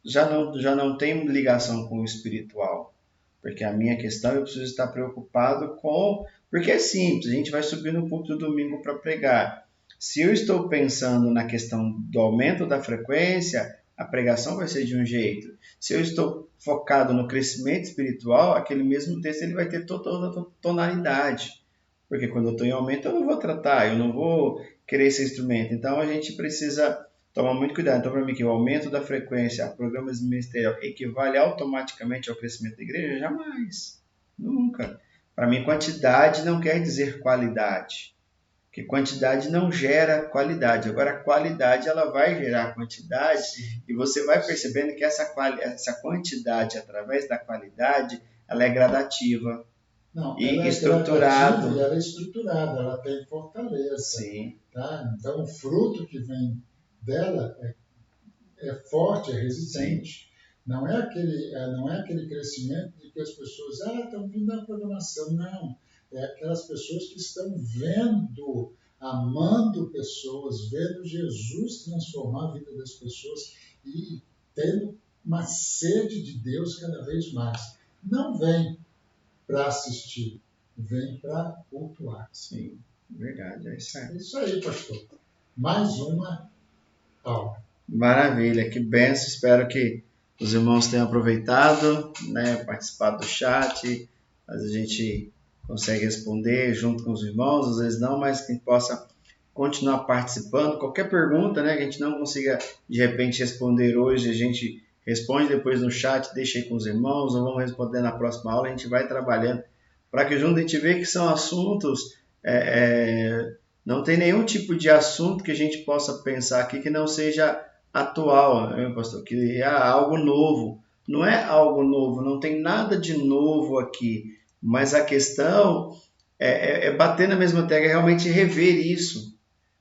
A: já não tem ligação com o espiritual. Porque a minha questão, eu preciso estar preocupado com... Porque é simples, a gente vai subir no púlpito do domingo para pregar. Se eu estou pensando na questão do aumento da frequência, a pregação vai ser de um jeito. Se eu estou focado no crescimento espiritual, aquele mesmo texto ele vai ter toda outra tonalidade. Porque quando eu estou em aumento, eu não vou tratar, eu não vou querer esse instrumento. Então, a gente precisa tomar muito cuidado. Então, para mim, que o aumento da frequência a programas ministerial equivale automaticamente ao crescimento da igreja? Jamais. Nunca. Para mim, quantidade não quer dizer qualidade. Porque quantidade não gera qualidade. Agora, a qualidade ela vai gerar quantidade e você vai percebendo que essa quantidade, através da qualidade, ela é gradativa.
B: Não,
A: E
B: ela
A: estruturado.
B: E ela é estruturada, ela tem fortaleza.
A: Sim.
B: Tá? Então, o fruto que vem dela é forte, é resistente. Sim. Não é aquele crescimento de que as pessoas estão vindo da programação. Não. É aquelas pessoas que estão vendo, amando pessoas, vendo Jesus transformar a vida das pessoas e tendo uma sede de Deus cada vez mais. Não vem para assistir, vem para cultuar.
A: Sim, verdade, é isso aí.
B: É isso aí, pastor. Mais uma aula.
A: Maravilha, que benção. Espero que os irmãos tenham aproveitado, né, participado do chat. Às vezes a gente consegue responder junto com os irmãos, às vezes não, mas que possa continuar participando. Qualquer pergunta, né, que a gente não consiga de repente responder hoje, a gente responde depois no chat, deixa aí com os irmãos, ou vamos responder na próxima aula. A gente vai trabalhando para que junto a gente veja que são assuntos... não tem nenhum tipo de assunto que a gente possa pensar aqui que não seja atual, né, pastor? Que é algo novo. Não é algo novo, não tem nada de novo aqui. Mas a questão é bater na mesma tecla, realmente rever isso,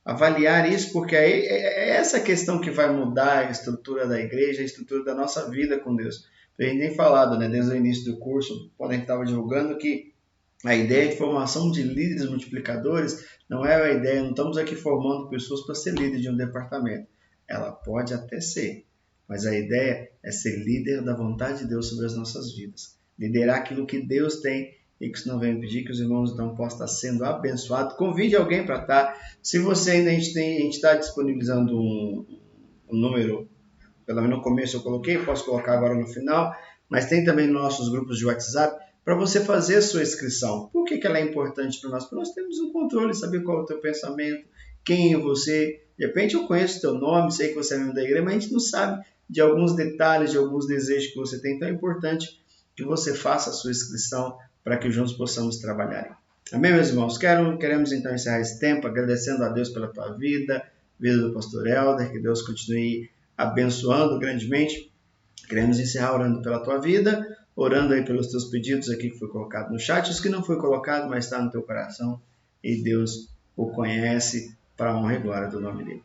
A: avaliar isso, porque aí é essa questão que vai mudar a estrutura da igreja, a estrutura da nossa vida com Deus. A gente tem falado, né, desde o início do curso, quando a gente estava divulgando, que a ideia de formação de líderes multiplicadores não é a ideia, não estamos aqui formando pessoas para ser líder de um departamento. Ela pode até ser, mas a ideia é ser líder da vontade de Deus sobre as nossas vidas. Liderar aquilo que Deus tem e que isso não vem impedir que os irmãos então possam estar sendo abençoados. Convide alguém para estar. Se você ainda a gente está disponibilizando um número, pelo menos no começo eu coloquei, posso colocar agora no final, mas tem também nossos grupos de WhatsApp para você fazer a sua inscrição. Por que ela é importante para nós? Porque nós temos um controle, saber qual é o teu pensamento, quem é você. De repente eu conheço o teu nome, sei que você é membro da igreja, mas a gente não sabe de alguns detalhes, de alguns desejos que você tem. Então é importante que você faça a sua inscrição para que juntos possamos trabalhar. Amém, meus irmãos? Queremos então encerrar esse tempo agradecendo a Deus pela tua vida do pastor Helder, que Deus continue abençoando grandemente. Queremos encerrar orando pela tua vida, orando aí pelos teus pedidos aqui que foi colocado no chat, os que não foi colocado, mas está no teu coração e Deus o conhece para a honra e glória do nome dele.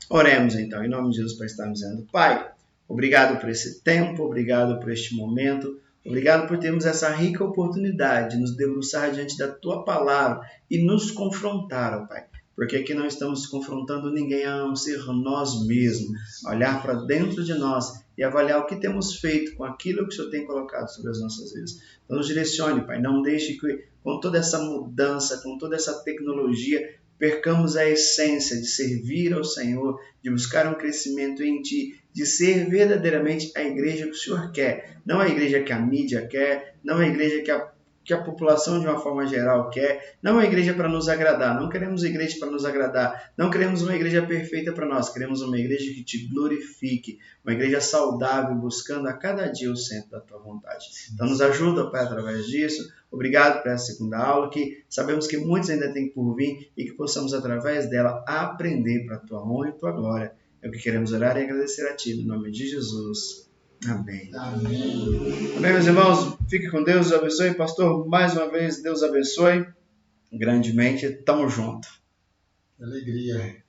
A: Oremos então, em nome de Jesus, para estarmos dizendo: Pai, obrigado por esse tempo, obrigado por este momento, obrigado por termos essa rica oportunidade de nos debruçar diante da tua palavra e nos confrontar, ó Pai. Porque aqui não estamos confrontando ninguém a não ser nós mesmos, olhar para dentro de nós e avaliar o que temos feito com aquilo que o Senhor tem colocado sobre as nossas vidas. Então nos direcione, Pai, não deixe que com toda essa mudança, com toda essa tecnologia, percamos a essência de servir ao Senhor, de buscar um crescimento em Ti, de ser verdadeiramente a igreja que o Senhor quer, não a igreja que a mídia quer, não a igreja que a população de uma forma geral quer, não uma igreja para nos agradar, não queremos igreja para nos agradar, não queremos uma igreja perfeita para nós, queremos uma igreja que te glorifique, uma igreja saudável, buscando a cada dia o centro da tua vontade. Então nos ajuda, Pai, através disso. Obrigado por essa segunda aula, que sabemos que muitos ainda têm por vir e que possamos, através dela, aprender para a tua honra e tua glória. É o que queremos orar e agradecer a Ti, no nome de Jesus. Amém.
B: Amém.
A: Amém, meus irmãos. Fique com Deus, Deus abençoe. Pastor, mais uma vez, Deus abençoe grandemente. Tamo junto.
B: Alegria.